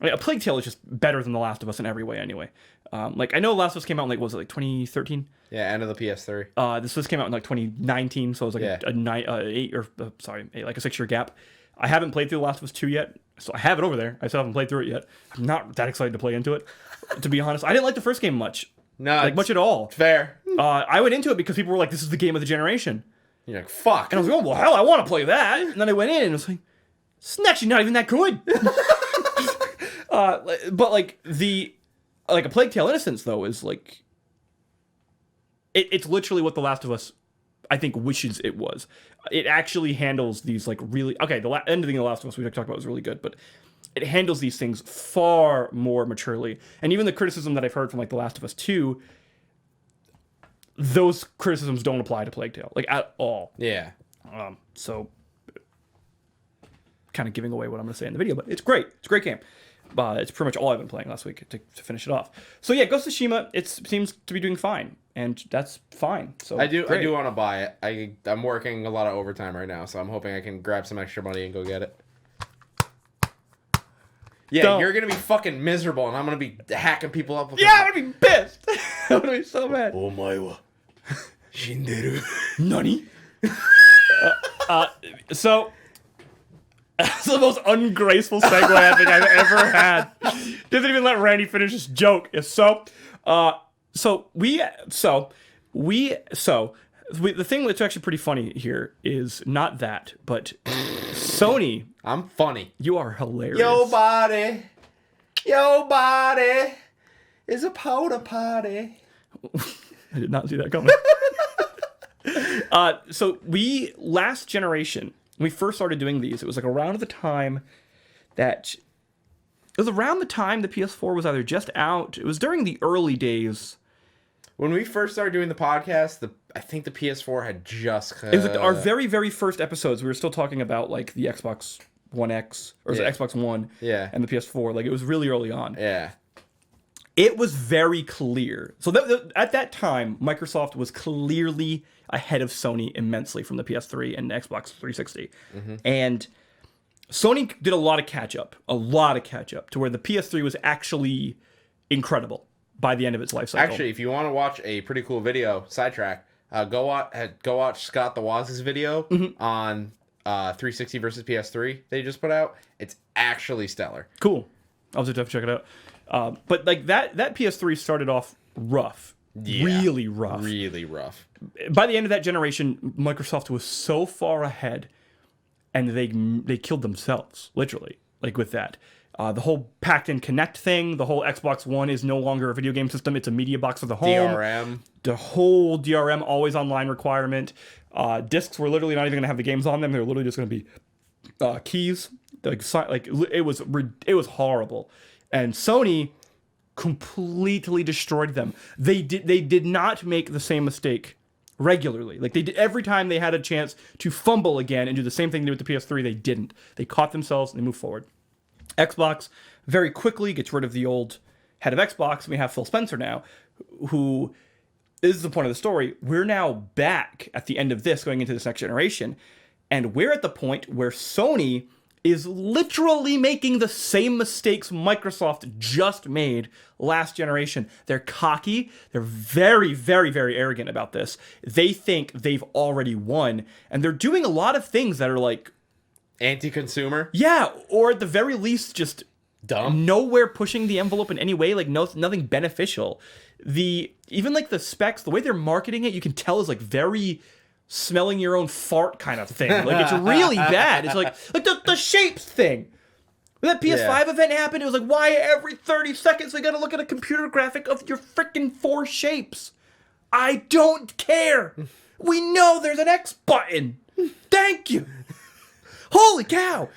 a Plague Tale is just better than The Last of Us in every way anyway. Like, I know The Last of Us came out in, like, what was it, like 2013? Yeah, end of the PS3. This came out in like 2019, so it was like a 6-year gap. I haven't played through The Last of Us 2 yet, so I have it over there. I still haven't played through it yet. I'm not that excited to play into it, to be honest. I didn't like the first game much. No. Like, much at all. Fair. I went into it because people were like, this is the game of the generation. You're like, fuck. And I was like, oh, well, hell, I want to play that. And then I went in and it was like, it's actually not even that good. But, like, A Plague Tale: Innocence, though, is like, it's literally what The Last of Us, I think, wishes it was. It actually handles these, like, really... Okay, the ending of The Last of Us we talked about was really good, but it handles these things far more maturely. And even the criticism that I've heard from, like, The Last of Us 2, those criticisms don't apply to Plague Tale, like, at all. Yeah. So, kind of giving away what I'm going to say in the video, but it's great. It's a great game. It's pretty much all I've been playing last week to finish it off. So yeah, Ghost of Tsushima, it seems to be doing fine, and that's fine. So I do great. want to buy it. I'm working a lot of overtime right now, so I'm hoping I can grab some extra money and go get it. Yeah, Don't. you're gonna be fucking miserable, and I'm gonna be hacking people up. With Yeah, I'm gonna be pissed. I'm gonna be so mad. Omae wa shinderu. Nani? So that's the most ungraceful segue I think I've ever had. Doesn't even let Randy finish his joke. The thing that's actually pretty funny here is not that, but Sony. I'm funny. You are hilarious. Your body is a powder party. I did not see that coming. So last generation, when we first started doing these, it was like around the time the PS4 was either just out. It was during the early days. When we first started doing the podcast, I think the PS4 had just. It was like our very, very first episodes. We were still talking about like the Xbox One X or the Xbox One, and the PS4. Like it was really early on. Yeah. It was very clear. So at that time, Microsoft was clearly ahead of Sony immensely from the PS3 and Xbox 360. Mm-hmm. And Sony did a lot of catch up to where the PS3 was actually incredible by the end of its life cycle. Actually, if you want to watch a pretty cool video, sidetrack, go watch Scott the Waz's video on 360 versus PS3 they just put out. It's actually stellar. Cool. I'll just have to check it out. But like that PS3 started off rough. Yeah, really rough. Really rough. By the end of that generation, Microsoft was so far ahead, and they killed themselves, literally, like with that. The whole packed-in Connect thing, the whole Xbox One is no longer a video game system, it's a media box for the home. DRM. The whole DRM, always online requirement. Discs were literally not even going to have the games on them. They were literally just going to be keys. Like it was horrible. And Sony completely destroyed them. They did not make the same mistake regularly. Like they did every time they had a chance to fumble again and do the same thing they did with the PS3. They didn't. They caught themselves and they moved forward. Xbox very quickly gets rid of the old head of Xbox. We have Phil Spencer now, who this is the point of the story. We're now back at the end of this, going into this next generation, and we're at the point where Sony is literally making the same mistakes Microsoft just made last generation. They're cocky. They're very, very, very arrogant about this. They think they've already won, and they're doing a lot of things that are like anti-consumer. Yeah, or at the very least, just dumb. Nowhere pushing the envelope in any way. Like nothing beneficial. Even like the specs, the way they're marketing it, you can tell is like very smelling your own fart kind of thing. Like it's really bad. It's like the shapes thing. When that PS5 event happened, it was like, why every 30 seconds we gotta look at a computer graphic of your freaking 4 shapes? I don't care. We know there's an X button. Thank you. Holy cow.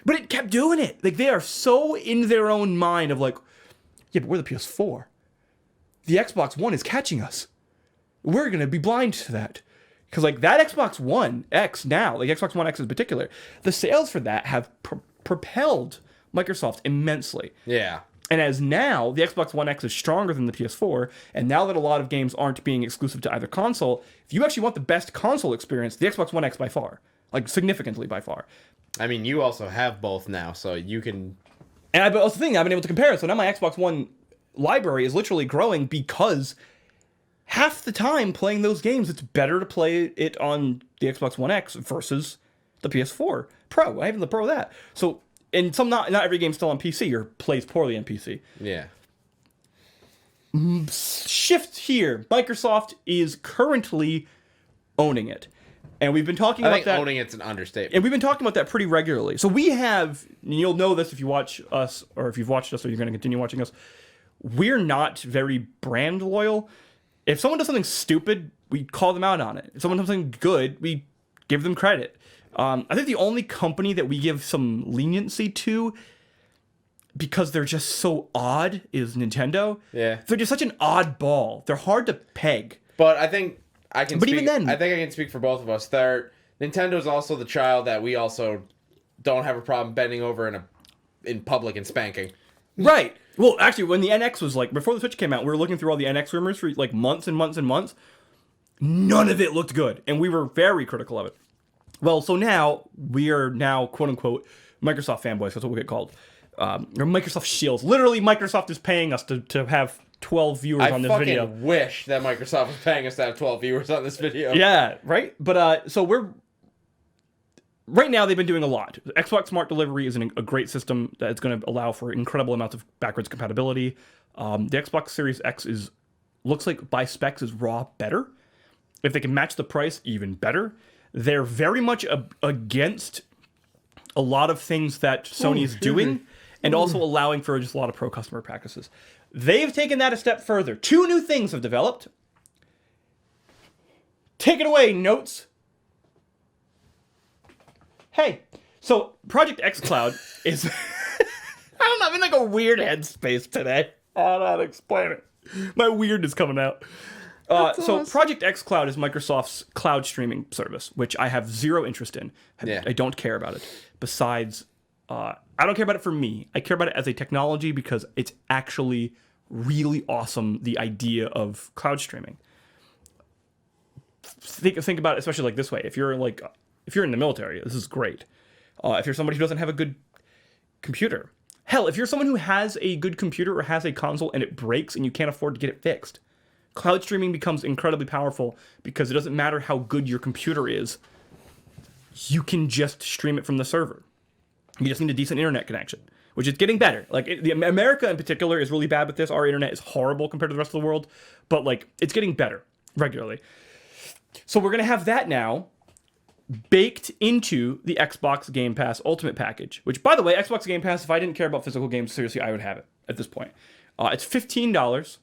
But it kept doing it. Like they are so in their own mind of like, yeah, but we're the PS4. The Xbox One is catching us. We're gonna be blind to that. Because, like, that Xbox One X now, like Xbox One X in particular, the sales for that have propelled Microsoft immensely. Yeah. And as now, the Xbox One X is stronger than the PS4, and now that a lot of games aren't being exclusive to either console, if you actually want the best console experience, the Xbox One X by far. Like, significantly by far. I mean, you also have both now, so you can... And that's the thing, I've been able to compare it. So now my Xbox One library is literally growing because half the time playing those games, it's better to play it on the Xbox One X versus the PS4 Pro. I have the Pro of that. So, and not every game's still on PC or plays poorly on PC. Yeah. Shift here. Microsoft is currently owning it. And we've been talking about that. Owning it's an understatement. And we've been talking about that pretty regularly. So we have, and you'll know this if you watch us, or if you've watched us or you're going to continue watching us, we're not very brand loyal. If someone does something stupid, we call them out on it. If someone does something good, we give them credit. I think the only company that we give some leniency to, because they're just so odd, is Nintendo. Yeah. They're just such an oddball. They're hard to peg. But I think I can. But speak, even then, I think I can speak for both of us. Nintendo's also the child that we also don't have a problem bending over in public and spanking. Right. Well, actually, when the NX was like, before the Switch came out, we were looking through all the NX rumors for like months and months and months. None of it looked good, and we were very critical of it. Well, so now we are quote unquote Microsoft fanboys. That's what we get called. or Microsoft Shields. Literally, Microsoft is paying us to have 12 viewers on this video. I fucking wish that Microsoft was paying us to have 12 viewers on this video. Yeah, right? But so we're... Right now, they've been doing a lot. Xbox Smart Delivery is a great system that's going to allow for incredible amounts of backwards compatibility. The Xbox Series X looks like by specs is raw better. If they can match the price, even better. They're very much against a lot of things that Sony's doing, and also allowing for just a lot of pro customer practices. They've taken that a step further. 2 new things have developed. Take it away, Notes. Hey, so Project xCloud is... I don't know, I'm in like a weird headspace today. I don't know how to explain it. My weird is coming out. So Project xCloud is Microsoft's cloud streaming service, which I have zero interest in. I don't care about it. Besides, I don't care about it for me. I care about it as a technology because it's actually really awesome, the idea of cloud streaming. Think about it, especially like this way. If you're in the military, this is great. If you're somebody who doesn't have a good computer. Hell, if you're someone who has a good computer or has a console and it breaks and you can't afford to get it fixed, cloud streaming becomes incredibly powerful because it doesn't matter how good your computer is. You can just stream it from the server. You just need a decent internet connection, which is getting better. America in particular is really bad with this. Our internet is horrible compared to the rest of the world, but it's getting better regularly. So we're going to have that now baked into the Xbox Game Pass Ultimate package, which, by the way, Xbox Game Pass, if I didn't care about physical games, seriously, I would have it at this point. It's $15,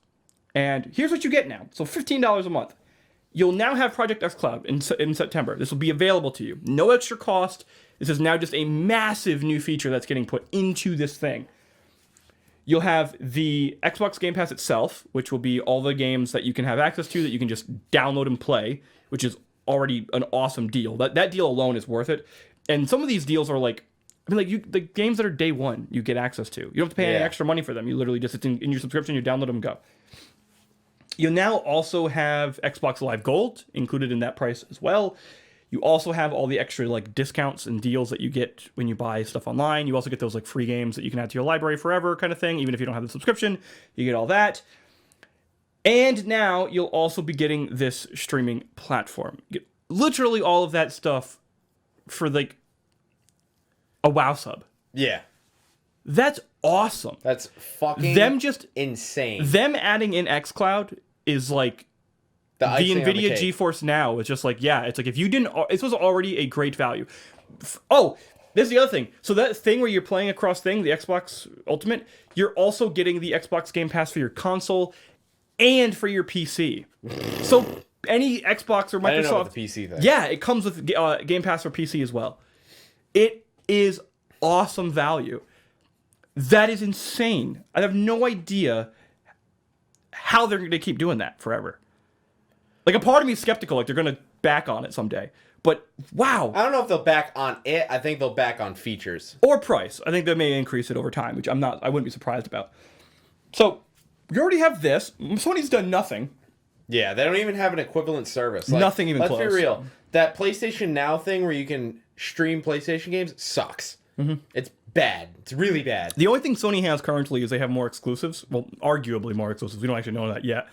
and here's what you get now. So $15 a month. You'll now have Project xCloud in September. This will be available to you. No extra cost. This is now just a massive new feature that's getting put into this thing. You'll have the Xbox Game Pass itself, which will be all the games that you can have access to that you can just download and play, which is already an awesome deal. That deal alone is worth it. And some of these deals are the games that are day one, you get access to. You don't have to pay any extra money for them. You literally just, it's in your subscription, you download them and go. You'll now also have Xbox Live Gold included in that price as well. You also have all the extra discounts and deals that you get when you buy stuff online. You also get those free games that you can add to your library forever kind of thing. Even if you don't have the subscription, you get all that. And now you'll also be getting this streaming platform. You get literally all of that stuff for a WoW sub. Yeah. That's awesome. That's fucking insane. Them adding in xCloud is the NVIDIA GeForce Now. It's just if you didn't, this was already a great value. Oh, this is the other thing. So that thing where you're playing across the Xbox Ultimate, you're also getting the Xbox Game Pass for your console and for your PC. So any Xbox or Microsoft... I didn't know about the PC thing. Yeah, it comes with Game Pass for PC as well. It is awesome value. That is insane. I have no idea how they're going to keep doing that forever. A part of me is skeptical, they're going to back on it someday. But, wow. I don't know if they'll back on it. I think they'll back on features. Or price. I think they may increase it over time, which I wouldn't be surprised about. So, we already have this. Sony's done nothing. Yeah, they don't even have an equivalent service. Nothing even close. Let's be real. That PlayStation Now thing where you can stream PlayStation games sucks. Mm-hmm. It's bad. It's really bad. The only thing Sony has currently is they have more exclusives. Well, arguably more exclusives. We don't actually know that yet.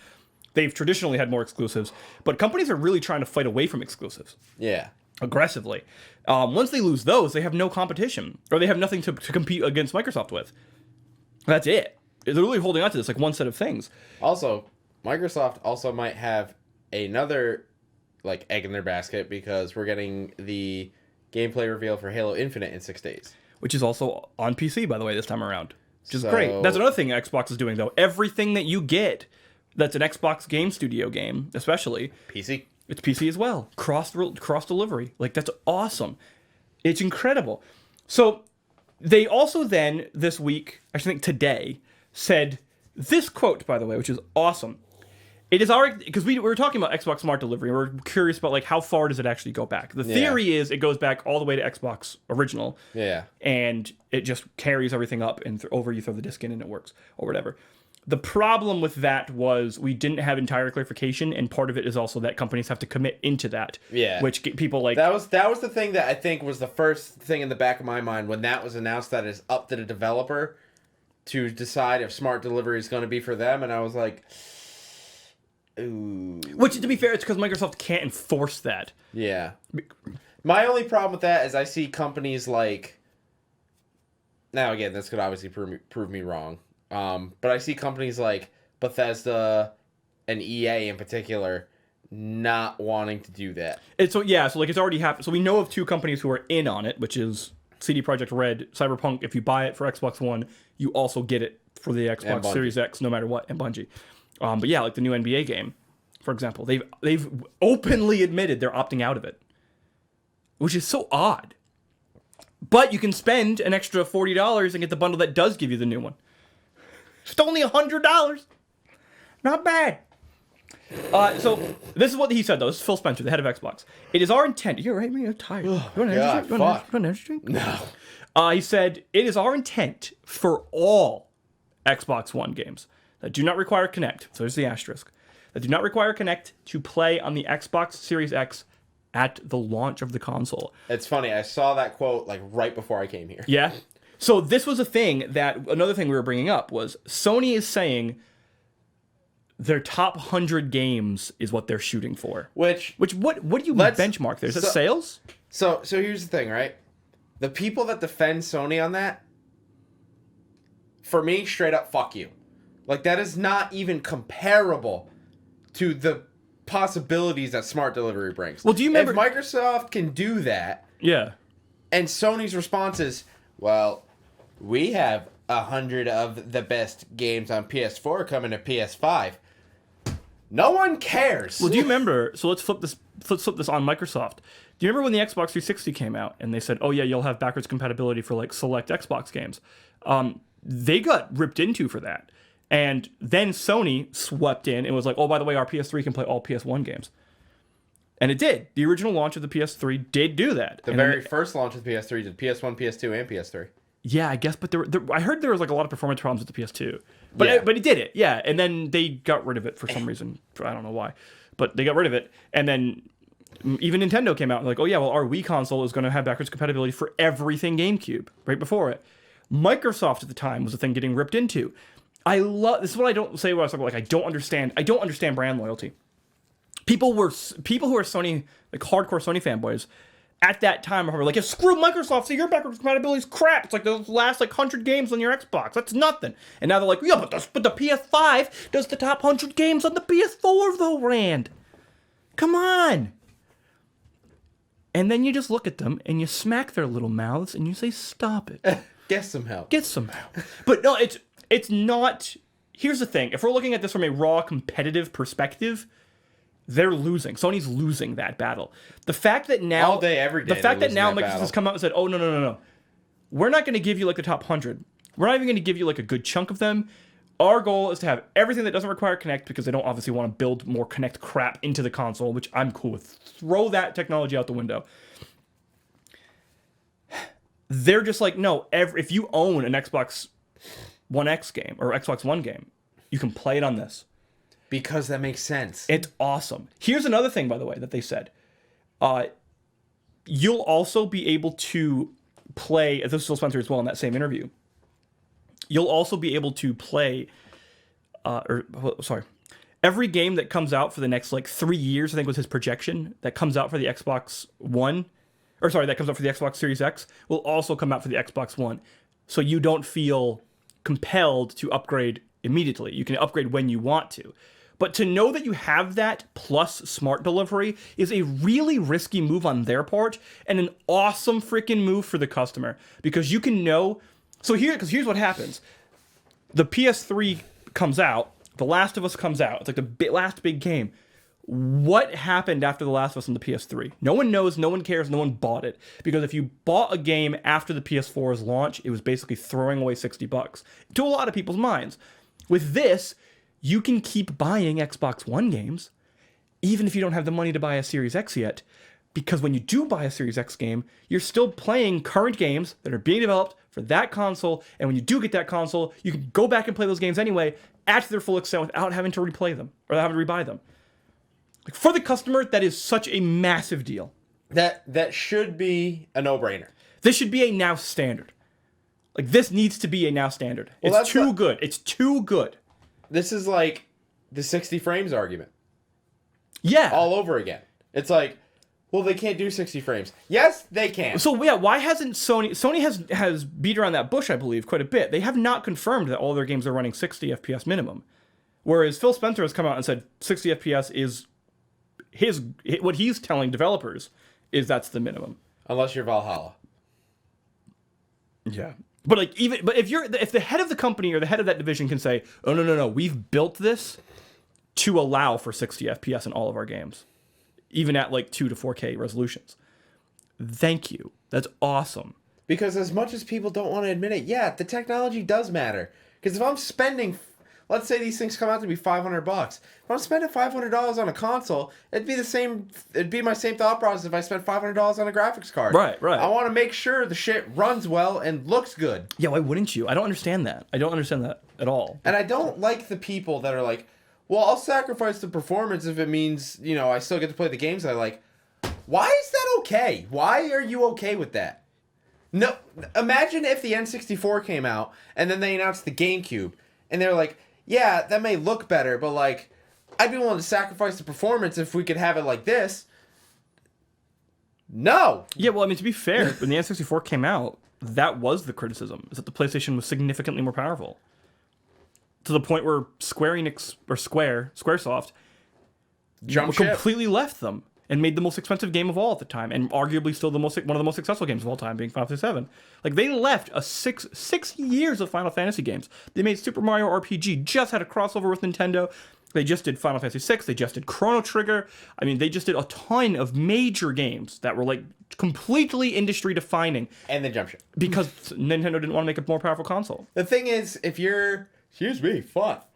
They've traditionally had more exclusives, but companies are really trying to fight away from exclusives. Yeah. Aggressively. Once they lose those, they have no competition, or they have nothing to compete against Microsoft with. That's it. They're really holding on to this one set of things. Also, Microsoft also might have another egg in their basket because we're getting the gameplay reveal for Halo Infinite in 6 days. Which is also on PC, by the way, this time around. Which is great. That's another thing Xbox is doing, though. Everything that you get that's an Xbox Game Studio game, especially. PC. It's PC as well. Cross delivery. That's awesome. It's incredible. So they also then, this week, I think today, said this quote, by the way, which is awesome. It is our, because we were talking about Xbox Smart Delivery, and we're curious about how far does it actually go back. The theory is it goes back all the way to Xbox original. Yeah. And it just carries everything up and over you throw the disc in and it works or whatever. The problem with that was we didn't have entire clarification, and part of it is also that companies have to commit into that. Yeah. Which people like... That was the thing that I think was the first thing in the back of my mind when that was announced, that it's up to the developer to decide if smart delivery is going to be for them, and I was like, ooh. Which, to be fair, it's because Microsoft can't enforce that. Yeah. My only problem with that is I see companies like... Now, again, this could obviously prove me wrong. But I see companies like Bethesda and EA in particular not wanting to do that. So it's already happened. So we know of two companies who are in on it, which is CD Projekt Red, Cyberpunk. If you buy it for Xbox One, you also get it for the Xbox Series X, no matter what, and Bungie. But yeah, like the new NBA game, for example, they've openly admitted they're opting out of it, which is so odd. But you can spend an extra $40 and get the bundle that does give you the new one. It's only $100. Not bad. So this is what he said, though. This is Phil Spencer, the head of Xbox. It is our intent. You're right, man. You're tired. You want an energy drink? You want an energy drink? No. He said, it is our intent for all Xbox One games that do not require Kinect. So there's the asterisk. That do not require Kinect to play on the Xbox Series X at the launch of the console. It's funny. I saw that quote like right before I came here. Yeah. So this was another thing we were bringing up was Sony is saying their top 100 games is what they're shooting for. Which what do you benchmark there? Is that sales? So here's the thing, right? The people that defend Sony on that, for me, straight up, fuck you. Like, that is not even comparable to the possibilities that smart delivery brings. Well, do you remember... If Microsoft can do that... Yeah. And Sony's response is, well, we have 100 of the best games on PS4 coming to PS5. No one cares. Well, do you remember... So let's flip this on Microsoft. Do you remember when the Xbox 360 came out and they said, oh yeah, you'll have backwards compatibility for like select Xbox games? They got ripped into for that. And then Sony swept in and was like, oh, by the way, our PS3 can play all PS1 games. And it did. The original launch of the PS3 did do that. The very first launch of the PS3 did PS1, PS2, and PS3. Yeah, I guess, but I heard there was like a lot of performance problems with the PS2. But it did it, yeah. And then they got rid of it for some reason. I don't know why. But they got rid of it. And then even Nintendo came out and like, oh yeah, well, our Wii console is going to have backwards compatibility for everything GameCube right before it. Microsoft at the time was the thing getting ripped into. This is what I don't say when I was talking about, like, I don't understand brand loyalty. People who are Sony, like hardcore Sony fanboys, at that time were like, yeah, screw Microsoft, so your backwards compatibility is crap. It's like the last like 100 games on your Xbox. That's nothing. And now they're like, yeah, but the PS5 does the top 100 games on the PS4 though, Rand. Come on. And then you just look at them and you smack their little mouths and you say, stop it. Get some help. Get some help. But no, it's not. Here's the thing. If we're looking at this from a raw competitive perspective, they're losing. Sony's losing that battle. The fact that now... All day, every day. The fact that now Microsoft has come out and said, oh, no. We're not going to give you like the top 100. We're not even going to give you like a good chunk of them. Our goal is to have everything that doesn't require Kinect because they don't obviously want to build more Kinect crap into the console, which I'm cool with. Throw that technology out the window. They're just like, no, if you own an Xbox One X game or Xbox One game, you can play it on this. Because that makes sense. It's awesome. Here's another thing, by the way, that they said. You'll also be able to play, this is Phil Spencer as well in that same interview, you'll also be able to play, every game that comes out for the next like 3 years, I think was his projection, that comes out for the Xbox One, that comes out for the Xbox Series X, will also come out for the Xbox One. So you don't feel compelled to upgrade immediately. You can upgrade when you want to. But to know that you have that plus smart delivery is a really risky move on their part and an awesome freaking move for the customer. Because you can know... here's what happens. The PS3 comes out. The Last of Us comes out. It's like the last big game. What happened after The Last of Us on the PS3? No one knows, no one cares, no one bought it. Because if you bought a game after the PS4's launch, it was basically throwing away $60 to a lot of people's minds. With this, you can keep buying Xbox One games, even if you don't have the money to buy a Series X yet, because when you do buy a Series X game, you're still playing current games that are being developed for that console, and when you do get that console, you can go back and play those games anyway at their full extent without having to replay them or having to rebuy them. Like, for the customer, that is such a massive deal. That should be a no-brainer. This should be a now standard. Like, this needs to be a now standard. Well, it's too good. It's too good. This is like the 60 frames argument. Yeah. All over again. It's like, well, they can't do 60 frames. Yes, they can. So, yeah, why hasn't Sony... Sony has beat around that bush, I believe, quite a bit. They have not confirmed that all their games are running 60 FPS minimum. Whereas Phil Spencer has come out and said 60 FPS is what he's telling developers is that's the minimum. Unless you're Valhalla. Yeah. But like if the head of the company or the head of that division can say, "Oh no, we've built this to allow for 60 FPS in all of our games, even at like 2 to 4K resolutions." Thank you. That's awesome. Because as much as people don't want to admit it, yeah, the technology does matter. Because if I'm spending, let's say these things come out to be $500. If I'm spending $500 on a console, it'd be my same thought process if I spent $500 on a graphics card. Right. I want to make sure the shit runs well and looks good. Yeah, why wouldn't you? I don't understand that. I don't understand that at all. And I don't like the people that are like, well, I'll sacrifice the performance if it means, I still get to play the games I like. Why is that okay? Why are you okay with that? No, imagine if the N64 came out and then they announced the GameCube and they're like, yeah, that may look better, but like, I'd be willing to sacrifice the performance if we could have it like this. No. Yeah, well, I mean, to be fair, when the N64 came out, that was the criticism, is that the PlayStation was significantly more powerful. To the point where Squaresoft completely left them and made the most expensive game of all at the time, and arguably still one of the most successful games of all time, being Final Fantasy VII. Like, they left six years of Final Fantasy games. They made Super Mario RPG, just had a crossover with Nintendo. They just did Final Fantasy VI. They just did Chrono Trigger. I mean, they just did a ton of major games that were like completely industry defining. And they jumped ship. Because Nintendo didn't want to make a more powerful console. The thing is, if you're... Excuse me, fuck.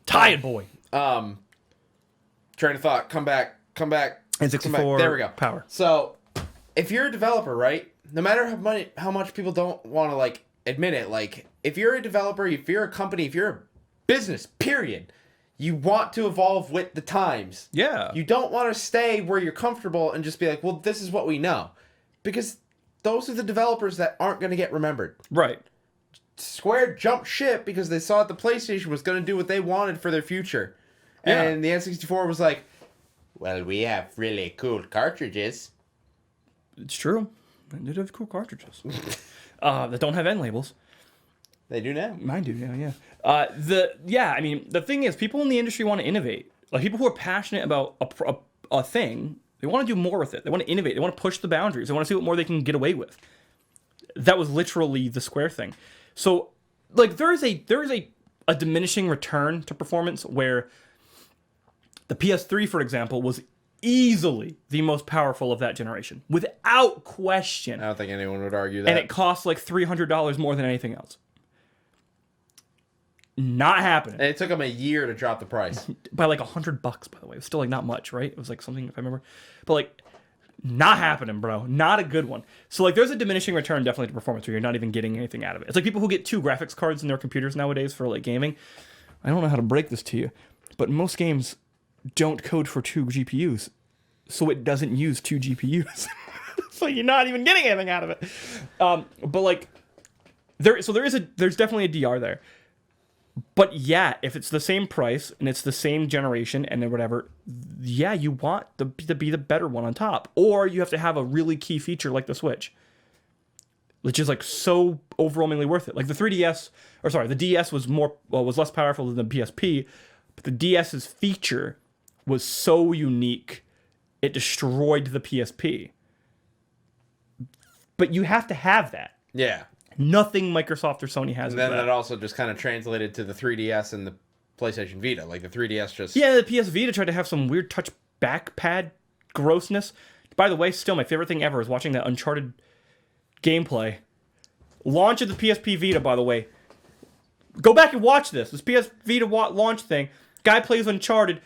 Tired boy. Train of thought. Come back. N64 There we go. power. So, if you're a developer, right? No matter how much people don't want to like admit it, like if you're a developer, if you're a company, if you're a business, period, you want to evolve with the times. Yeah. You don't want to stay where you're comfortable and just be like, well, this is what we know, because those are the developers that aren't going to get remembered. Right. Square jumped ship because they saw that the PlayStation was going to do what they wanted for their future. Yeah. And the N64 was like, well, we have really cool cartridges. It's true. They did have cool cartridges that don't have end labels. They do now. Mine do, yeah. I mean, the thing is, people in the industry want to innovate. Like, people who are passionate about a thing, they want to do more with it. They want to innovate. They want to push the boundaries. They want to see what more they can get away with. That was literally the Square thing. So, like, there is a diminishing return to performance where the PS3, for example, was easily the most powerful of that generation, without question. I don't think anyone would argue that. And it cost like $300 more than anything else. Not happening. And it took them a year to drop the price. By like $100, by the way. It was still like not much, right? It was like something, if I remember. But like, not happening, bro. Not a good one. So like, there's a diminishing return definitely to performance where you're not even getting anything out of it. It's like people who get 2 graphics cards in their computers nowadays for like gaming. I don't know how to break this to you, but most games don't code for 2 GPUs, so it doesn't use 2 GPUs. So you're not even getting anything out of it. But like, there's definitely a DR there. But yeah, if it's the same price and it's the same generation and then whatever, yeah, you want to be the better one on top, or you have to have a really key feature like the Switch, which is like so overwhelmingly worth it. Like the the DS was less powerful than the PSP, but the DS's feature was so unique, it destroyed the PSP. But you have to have that. Yeah. Nothing Microsoft or Sony has. And then that also just kind of translated to the 3DS and the PlayStation Vita. Like the 3DS just... Yeah, the PS Vita tried to have some weird touch back pad grossness. By the way, still my favorite thing ever is watching that Uncharted gameplay. Launch of the PSP Vita, by the way. Go back and watch this. This PS Vita launch thing. Guy plays Uncharted,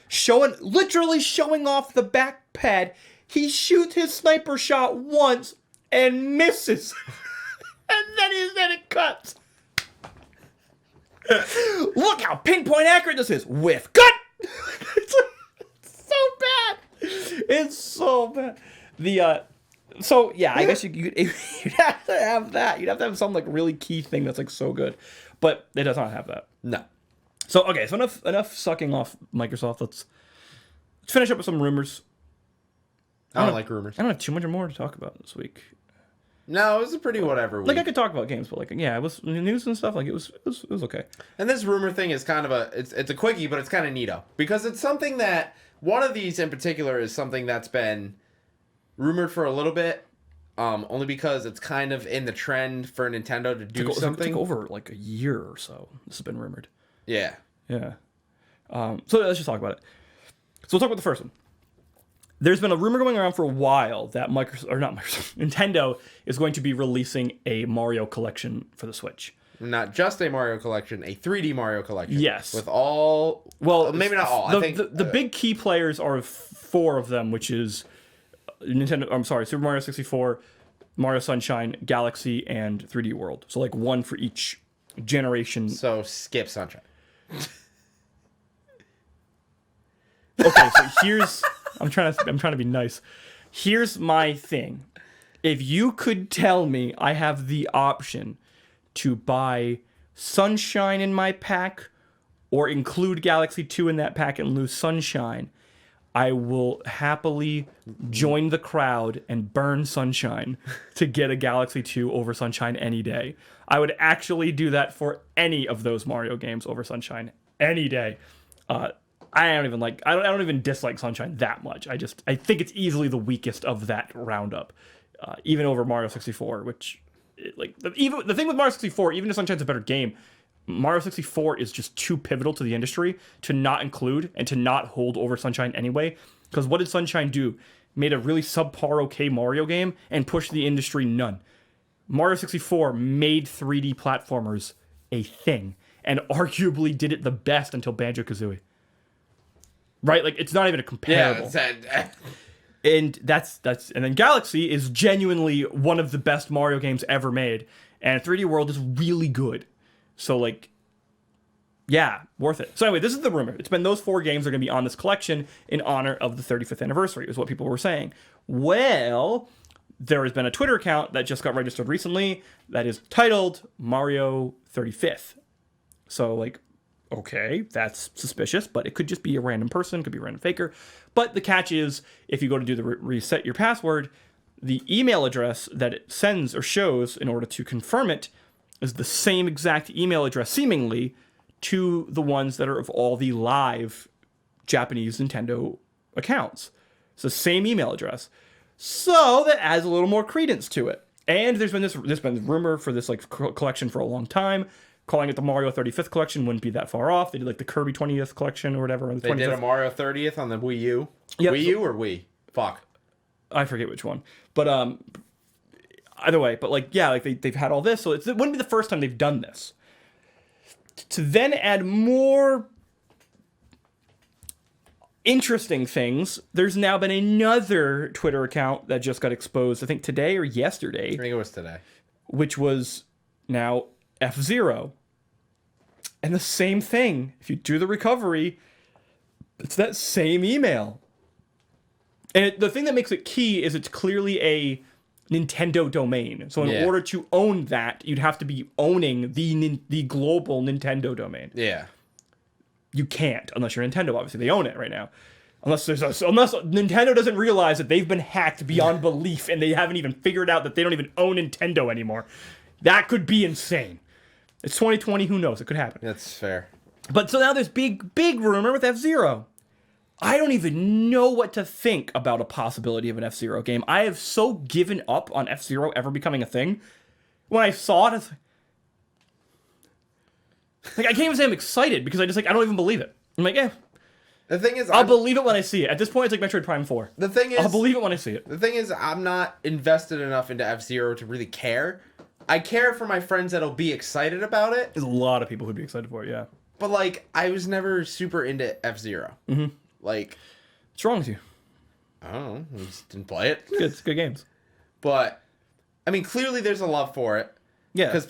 literally showing off the back pad. He shoots his sniper shot once and misses. then it cuts. Look how pinpoint accurate this is. Whiff. Cut! It's so bad. It's so bad. So yeah, I guess you'd have to have that. You'd have to have some like really key thing that's like so good. But it does not have that. No. So okay, so enough sucking off Microsoft. Let's finish up with some rumors. I don't like rumors. I don't have too much more to talk about this week. No, it was a pretty whatever week. Like I could talk about games, but like yeah, it was news and stuff. Like it was okay. And this rumor thing is kind of it's a quickie, but it's kind of neato because it's something that one of these in particular is something that's been rumored for a little bit. Only because it's kind of in the trend for Nintendo to do something. It took over like a year or so. This has been rumored. Yeah. Yeah. So let's just talk about it. So we'll talk about the first one. There's been a rumor going around for a while that Nintendo is going to be releasing a Mario collection for the Switch. Not just a Mario collection, a 3D Mario collection. Yes. With all... Well, maybe not all. I think the big key players are four of them, which is Super Mario 64, Mario Sunshine, Galaxy, and 3D World. So like one for each generation. So skip Sunshine. Okay, so here's... I'm trying to be nice. Here's my thing. If you could tell me I have the option to buy Sunshine in my pack or include Galaxy 2 in that pack and lose Sunshine, I will happily join the crowd and burn Sunshine to get a Galaxy 2 over Sunshine any day. I would actually do that for any of those Mario games over Sunshine any day. I don't even dislike Sunshine that much. I think it's easily the weakest of that roundup, even over Mario 64. Which, the thing with Mario 64, even if Sunshine's a better game, Mario 64 is just too pivotal to the industry to not include and to not hold over Sunshine anyway. Because what did Sunshine do? Made a really subpar okay Mario game and pushed the industry none. Mario 64 made 3D platformers a thing and arguably did it the best until Banjo-Kazooie. Right, like it's not even a comparable. Yeah, and and then Galaxy is genuinely one of the best Mario games ever made, and 3D World is really good. So like, yeah, worth it. So anyway, this is the rumor. It's been those four games are going to be on this collection in honor of the 35th anniversary, is what people were saying. Well, there has been a Twitter account that just got registered recently that is titled Mario35th. So like, okay, that's suspicious, but it could just be a random person, could be a random faker. But the catch is, if you go to do the reset your password, the email address that it sends or shows in order to confirm it is the same exact email address, seemingly, to the ones that are of all the live Japanese Nintendo accounts. It's the same email address. So that adds a little more credence to it. And there's been rumor for this like collection for a long time. Calling it the Mario 35th collection wouldn't be that far off. They did like the Kirby 20th collection or whatever. They did a Mario 30th on the Wii U. Yep, Wii U or Wii? Fuck. I forget which one. But either way, but like yeah, like they've had all this, so it wouldn't be the first time they've done this. To then add more interesting things, there's now been another Twitter account that just got exposed, I think today or yesterday. I think it was today. Which was now F-Zero. And the same thing, if you do the recovery, it's that same email. And the thing that makes it key is it's clearly a Nintendo domain. So in order to own that, you'd have to be owning the global Nintendo domain. Yeah. You can't, unless you're Nintendo, obviously. They own it right now. Unless Nintendo doesn't realize that they've been hacked beyond belief and they haven't even figured out that they don't even own Nintendo anymore. That could be insane. It's 2020, who knows? It could happen. That's fair. But so now there's big rumor with F-Zero. I don't even know what to think about a possibility of an F-Zero game. I have so given up on F-Zero ever becoming a thing. When I saw it, I was like I can't even say I'm excited because I don't even believe it. I'm like, The thing is, I'll believe it when I see it. At this point, it's like Metroid Prime 4. The thing is, I'll believe it when I see it. The thing is, I'm not invested enough into F-Zero to really care. I care for my friends that'll be excited about it. There's a lot of people who'd be excited for it, yeah. But, like, I was never super into F-Zero. Mm-hmm. Like... What's wrong with you? I don't know. I just didn't play it. It's good games. But, I mean, clearly there's a love for it. Yeah. Because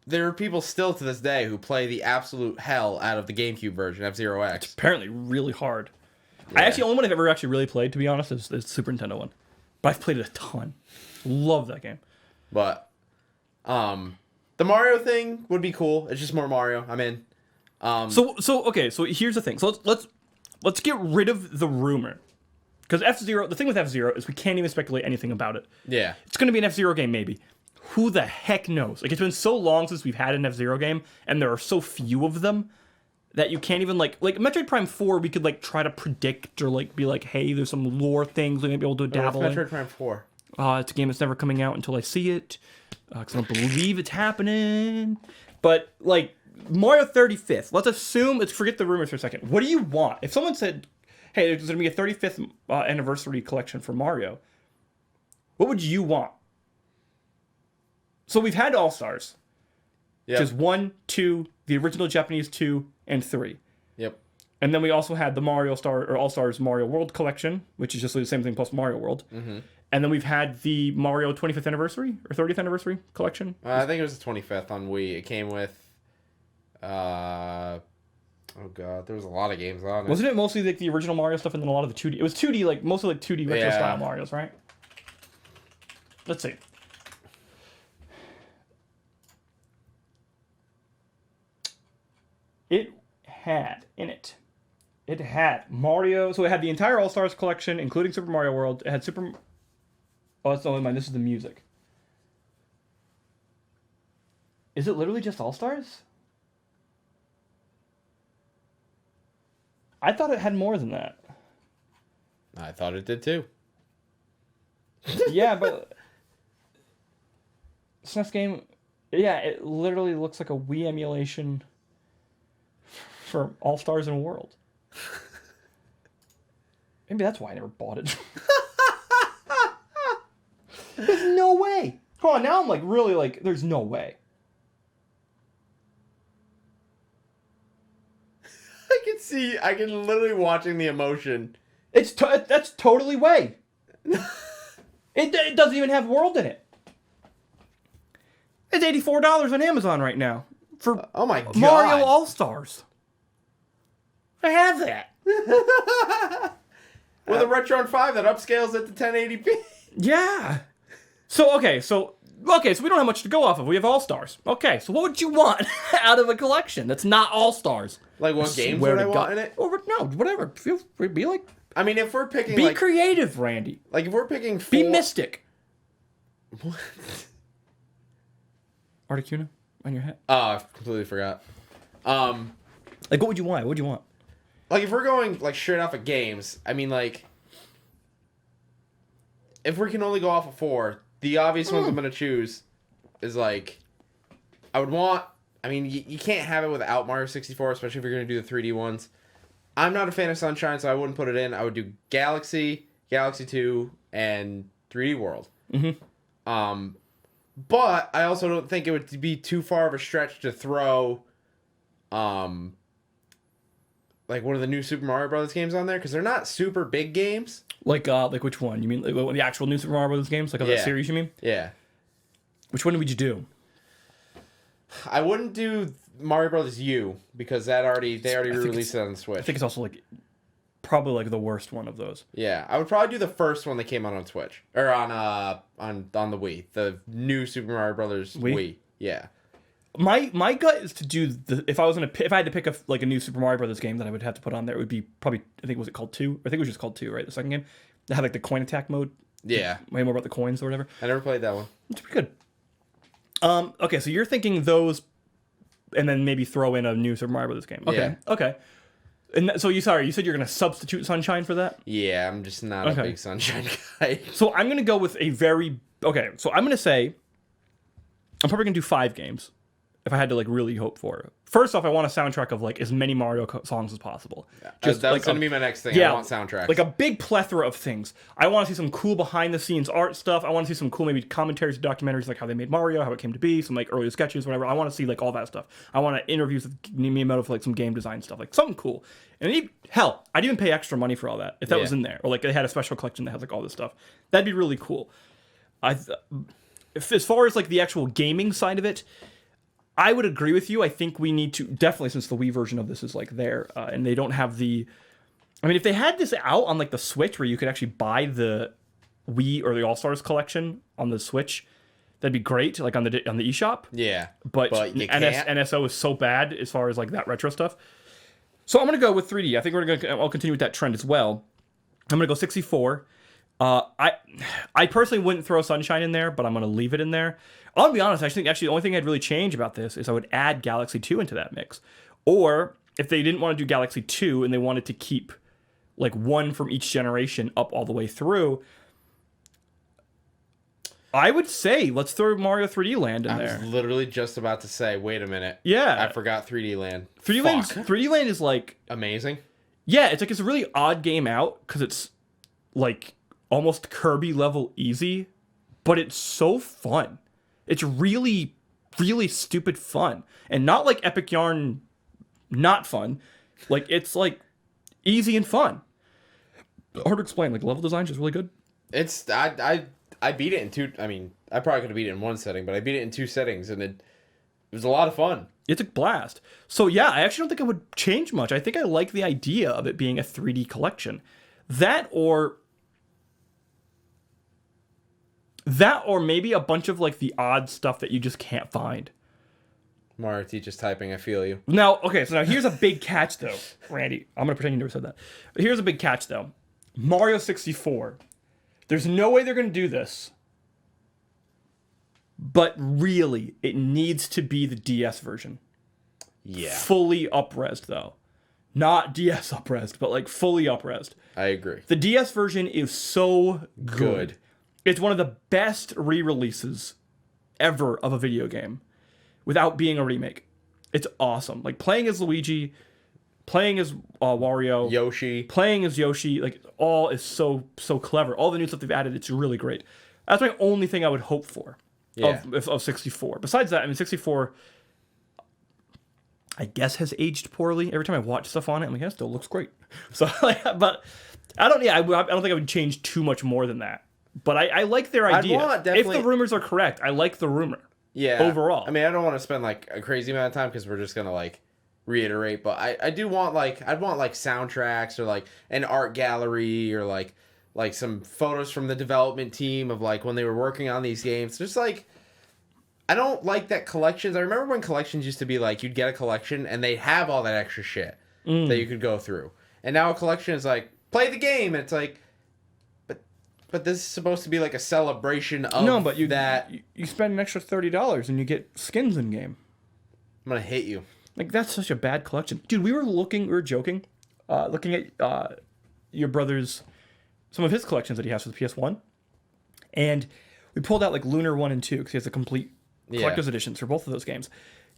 there are people still to this day who play the absolute hell out of the GameCube version, F-Zero X. Apparently really hard. Yeah. The only one I've ever actually really played, to be honest, is the Super Nintendo one. But I've played it a ton. Love that game. But the Mario thing would be cool. It's just more Mario. I'm in. So here's the thing. So let's get rid of the rumor. Because F-Zero, the thing with F-Zero is we can't even speculate anything about it. Yeah. It's going to be an F-Zero game, maybe. Who the heck knows? Like, it's been so long since we've had an F-Zero game, and there are so few of them that you can't even, like Metroid Prime 4, we could, like, try to predict or, like, be like, hey, there's some lore things we might be able to dabble in. Metroid Prime 4. It's a game that's never coming out until I see it, because I don't believe it's happening. But, like, Mario 35th, let's forget the rumors for a second. What do you want? If someone said, hey, there's going to be a 35th anniversary collection for Mario, what would you want? So we've had All-Stars. Yep. Which is 1, 2, the original Japanese 2, and 3. Yep. And then we also had the All-Stars Mario World collection, which is just the same thing plus Mario World. Mm-hmm. And then we've had the Mario 25th anniversary or 30th anniversary collection. I think it was the 25th on Wii. It came with oh god, there was a lot of games on it. Wasn't it mostly like the original Mario stuff and then a lot of the 2D? It was 2D, like mostly like 2D retro style Marios, right? Let's see. It had Mario, so it had the entire All-Stars collection, including Super Mario World. It had oh, that's only mine. This is the music. Is it literally just All-Stars? I thought it had more than that. I thought it did too. Yeah, but SNES game, yeah, it literally looks like a Wii emulation for All-Stars and World. Maybe that's why I never bought it. There's no way. Hold on, now I'm like really like, there's no way. I can literally watching the emotion. That's totally way. It doesn't even have World in it. It's $84 on Amazon right now for Oh my god. Mario All-Stars. I have that. With a Retron 5 that upscales it to 1080p. Yeah. So we don't have much to go off of. We have All-Stars. Okay, so what would you want out of a collection that's not All-Stars? Like what games would I want in it? Or no, whatever. Feel free, be like, I mean, if we're picking be creative, Randy. like if we're picking Be mystic. What? Articuno on your head. Oh, I completely forgot. Like, what would you want? What would you want? Like if we're going like straight off of games, I mean like if we can only go off of 4, the obvious ones I'm gonna choose is like I mean you can't have it without Mario 64, especially if you're gonna do the 3D ones. I'm not a fan of Sunshine, so I wouldn't put it in. I would do Galaxy, Galaxy 2, and 3D World. Mm-hmm. But I also don't think it would be too far of a stretch to throw like one of the new Super Mario Brothers games on there, because they're not super big games. Like which one? You mean like the actual new Super Mario Brothers games? Like of that series, you mean? Yeah. Which one would you do? I wouldn't do Mario Brothers U, because they already re-released it on the Switch. I think it's also like probably like the worst one of those. Yeah, I would probably do the first one that came out on Switch or on the Wii, the new Super Mario Brothers Wii. Yeah. My gut is to do if I had to pick a new Super Mario Brothers game that I would have to put on there, it would be probably, I think, was it called 2? I think it was just called 2, right? The second game that had like the coin attack mode. Yeah. Way more about the coins or whatever. I never played that one. It's pretty good. Okay, so you're thinking those, and then maybe throw in a new Super Mario Brothers game. Okay. Yeah. Okay. And so you said you're gonna substitute Sunshine for that? Yeah, I'm just not a big Sunshine guy. So I'm gonna go with so I'm gonna say I'm probably gonna do 5 games if I had to like really hope for it. First off, I want a soundtrack of like as many Mario songs as possible. Yeah, that's like gonna be my next thing. I want soundtracks. Like a big plethora of things. I want to see some cool behind the scenes art stuff. I want to see some cool maybe commentaries, documentaries, like how they made Mario, how it came to be, some like earlier sketches, whatever. I want to see like all that stuff. I want interviews with Miyamoto for like some game design stuff, like something cool. And hell, I'd even pay extra money for all that if that was in there, or like they had a special collection that has like all this stuff. That'd be really cool. as far as like the actual gaming side of it, I would agree with you. I think we need to definitely, since the Wii version of this is like there, and they don't have the. I mean, if they had this out on like the Switch, where you could actually buy the Wii or the All Stars collection on the Switch, that'd be great. Like on the eShop. Yeah, But you can't. NSO is so bad as far as like that retro stuff. So I'm gonna go with 3D. I think I'll continue with that trend as well. I'm gonna go 64. I personally wouldn't throw Sunshine in there, but I'm gonna leave it in there. I'll be honest. I think actually the only thing I'd really change about this is I would add Galaxy 2 into that mix, or if they didn't want to do Galaxy 2 and they wanted to keep like one from each generation up all the way through, I would say let's throw Mario 3D Land in there. I was literally just about to say, wait a minute. Yeah. I forgot 3D Land. 3D Land is like amazing. Yeah, it's like it's a really odd game out because it's like almost Kirby level easy, but it's so fun. It's really, really stupid fun, and not like Epic Yarn, not fun. Like it's like easy and fun. Hard to explain. Like level design is just really good. It's I beat it in two. I mean, I probably could have beat it in one setting, but I beat it in two settings, and it was a lot of fun. It's a blast. So yeah, I actually don't think I would change much. I think I like the idea of it being a 3D collection. That or maybe a bunch of like the odd stuff that you just can't find. Mario teaches typing. I feel you. Now, okay, so now here's a big catch though, Randy. I'm gonna pretend you never said that. But here's a big catch though. Mario 64. There's no way they're gonna do this. But really, it needs to be the DS version. Yeah. Fully up-resed, though. Not DS up-resed, but like fully up-resed. I agree. The DS version is so good. It's one of the best re-releases ever of a video game without being a remake. It's awesome. Like playing as Luigi, playing as Wario, Yoshi. playing as Yoshi, like all is so clever. All the new stuff they've added, it's really great. That's my only thing I would hope for. Yeah. Of 64. Besides that, I mean, 64, I guess, has aged poorly. Every time I watch stuff on it, I'm like, yeah, it still looks great. So, like, but I don't. Yeah, I don't think I would change too much more than that. But I like their idea. If the rumors are correct, I like the rumor. Yeah. Overall, I mean, I don't want to spend like a crazy amount of time because we're just gonna like reiterate. But I do want like I'd want like soundtracks or like an art gallery or like some photos from the development team of like when they were working on these games. Just like I don't like that collections. I remember when collections used to be like you'd get a collection and they'd have all that extra shit that you could go through. And now a collection is like play the game and it's like but this is supposed to be like a celebration of that. You spend an extra $30 and you get skins in game. I'm gonna hit you. Like that's such a bad collection, dude. We were joking, looking at your brother's some of his collections that he has for the PS1, and we pulled out like Lunar 1 and 2 because he has the complete collector's editions for both of those games.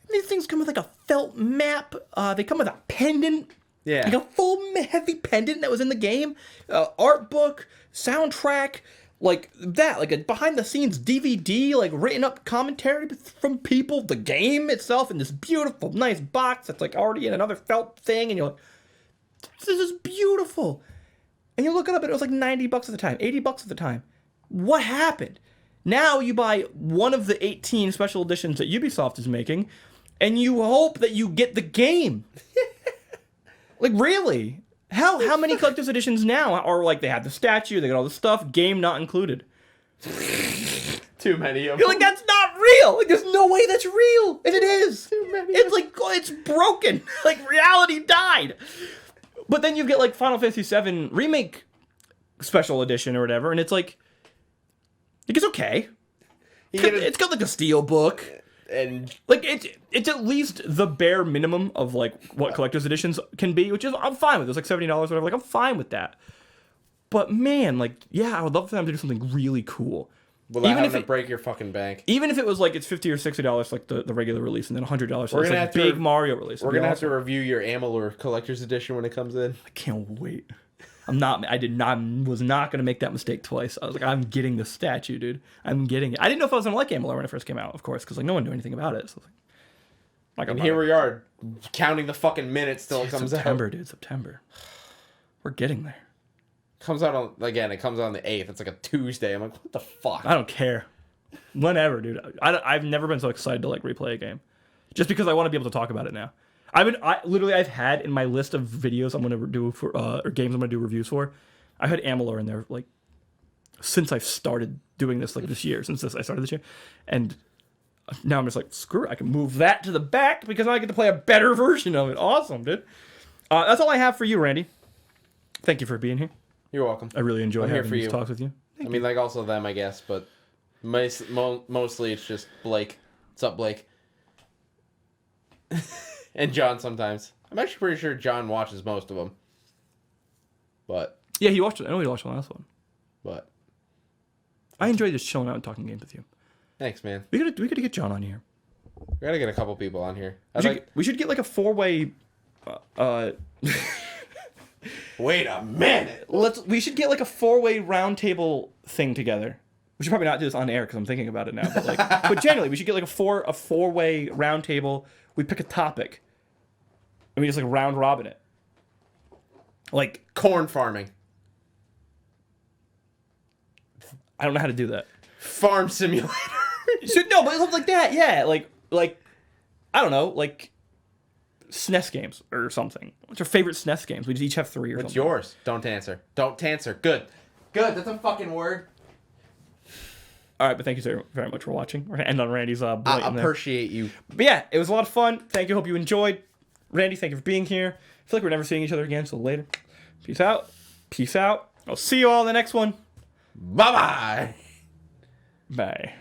And these things come with like a felt map. They come with a pendant. Yeah. Like a full heavy pendant that was in the game. Art book, soundtrack, like that. Like a behind the scenes DVD, like written up commentary from people, the game itself in this beautiful, nice box that's like already in another felt thing. And you're like, this is beautiful. And you look it up and it was like $90 at the time, $80 at the time. What happened? Now you buy one of the 18 special editions that Ubisoft is making, and you hope that you get the game. Like, really? How many collector's editions now are like they have the statue, they got all the stuff, game not included? Too many of them. You're like, that's not real! Like, there's no way that's real! And it is! Too many. It's like, it's broken! Like, reality died! But then you get like Final Fantasy VII Remake Special Edition or whatever, and it's like it's okay. It's got like a steel book. And like it's at least the bare minimum of like what collector's editions can be, which is I'm fine with. It's like $70 or whatever. Like I'm fine with that. But man, like yeah, I would love for them to do something really cool. Without even having to break your fucking bank. Even if it was like it's $50 or $60 like the regular release, and then $100 for like big Mario release. We're gonna have to review your Amalur collector's edition when it comes in. I can't wait. Was not gonna make that mistake twice. I was like, I'm getting the statue, dude. I'm getting it. I didn't know if I was gonna like Amalur when it first came out, of course, because like no one knew anything about it. So like and here we are, counting the fucking minutes till it comes September, out. Dude, September. We're getting there. Comes out on it comes out on the 8th. It's like a Tuesday. I'm like, what the fuck? I don't care. Whenever, dude. I've never been so excited to like replay a game, just because I want to be able to talk about it now. I've had in my list of videos I'm gonna do for or games I'm gonna do reviews for. I've had Amalur in there like since I've started doing this like this year, I started this year, and now I'm just like, screw it, I can move that to the back because I get to play a better version of it. Awesome, dude. That's all I have for you, Randy. Thank you for being here. You're welcome. I really enjoy having these talks with you. I mean, like also them, I guess, but mostly it's just Blake. What's up, Blake? And John sometimes. I'm actually pretty sure John watches most of them. But yeah, he watched it. I know he watched the last one. But I enjoy just chilling out and talking games with you. Thanks, man. We gotta get John on here. We gotta get a couple people on here. We should get like a 4-way. Wait a minute. We should get like a 4-way round table thing together. We should probably not do this on air because I'm thinking about it now. But like, but generally, we should get like a 4-way round table. We pick a topic, and we just like round robin it. Like corn farming. I don't know how to do that. Farm simulator. No, but something like that. Yeah, like I don't know, like SNES games or something. What's your favorite SNES games? We just each have 3 or something. What's yours? Don't answer. Don't answer. Good. That's a fucking word. All right, but thank you so very much for watching. We're gonna end on Randy's I appreciate you. But yeah, it was a lot of fun. Thank you. Hope you enjoyed. Randy, thank you for being here. I feel like we're never seeing each other again, so later. Peace out. Peace out. I'll see you all in the next one. Bye-bye. Bye.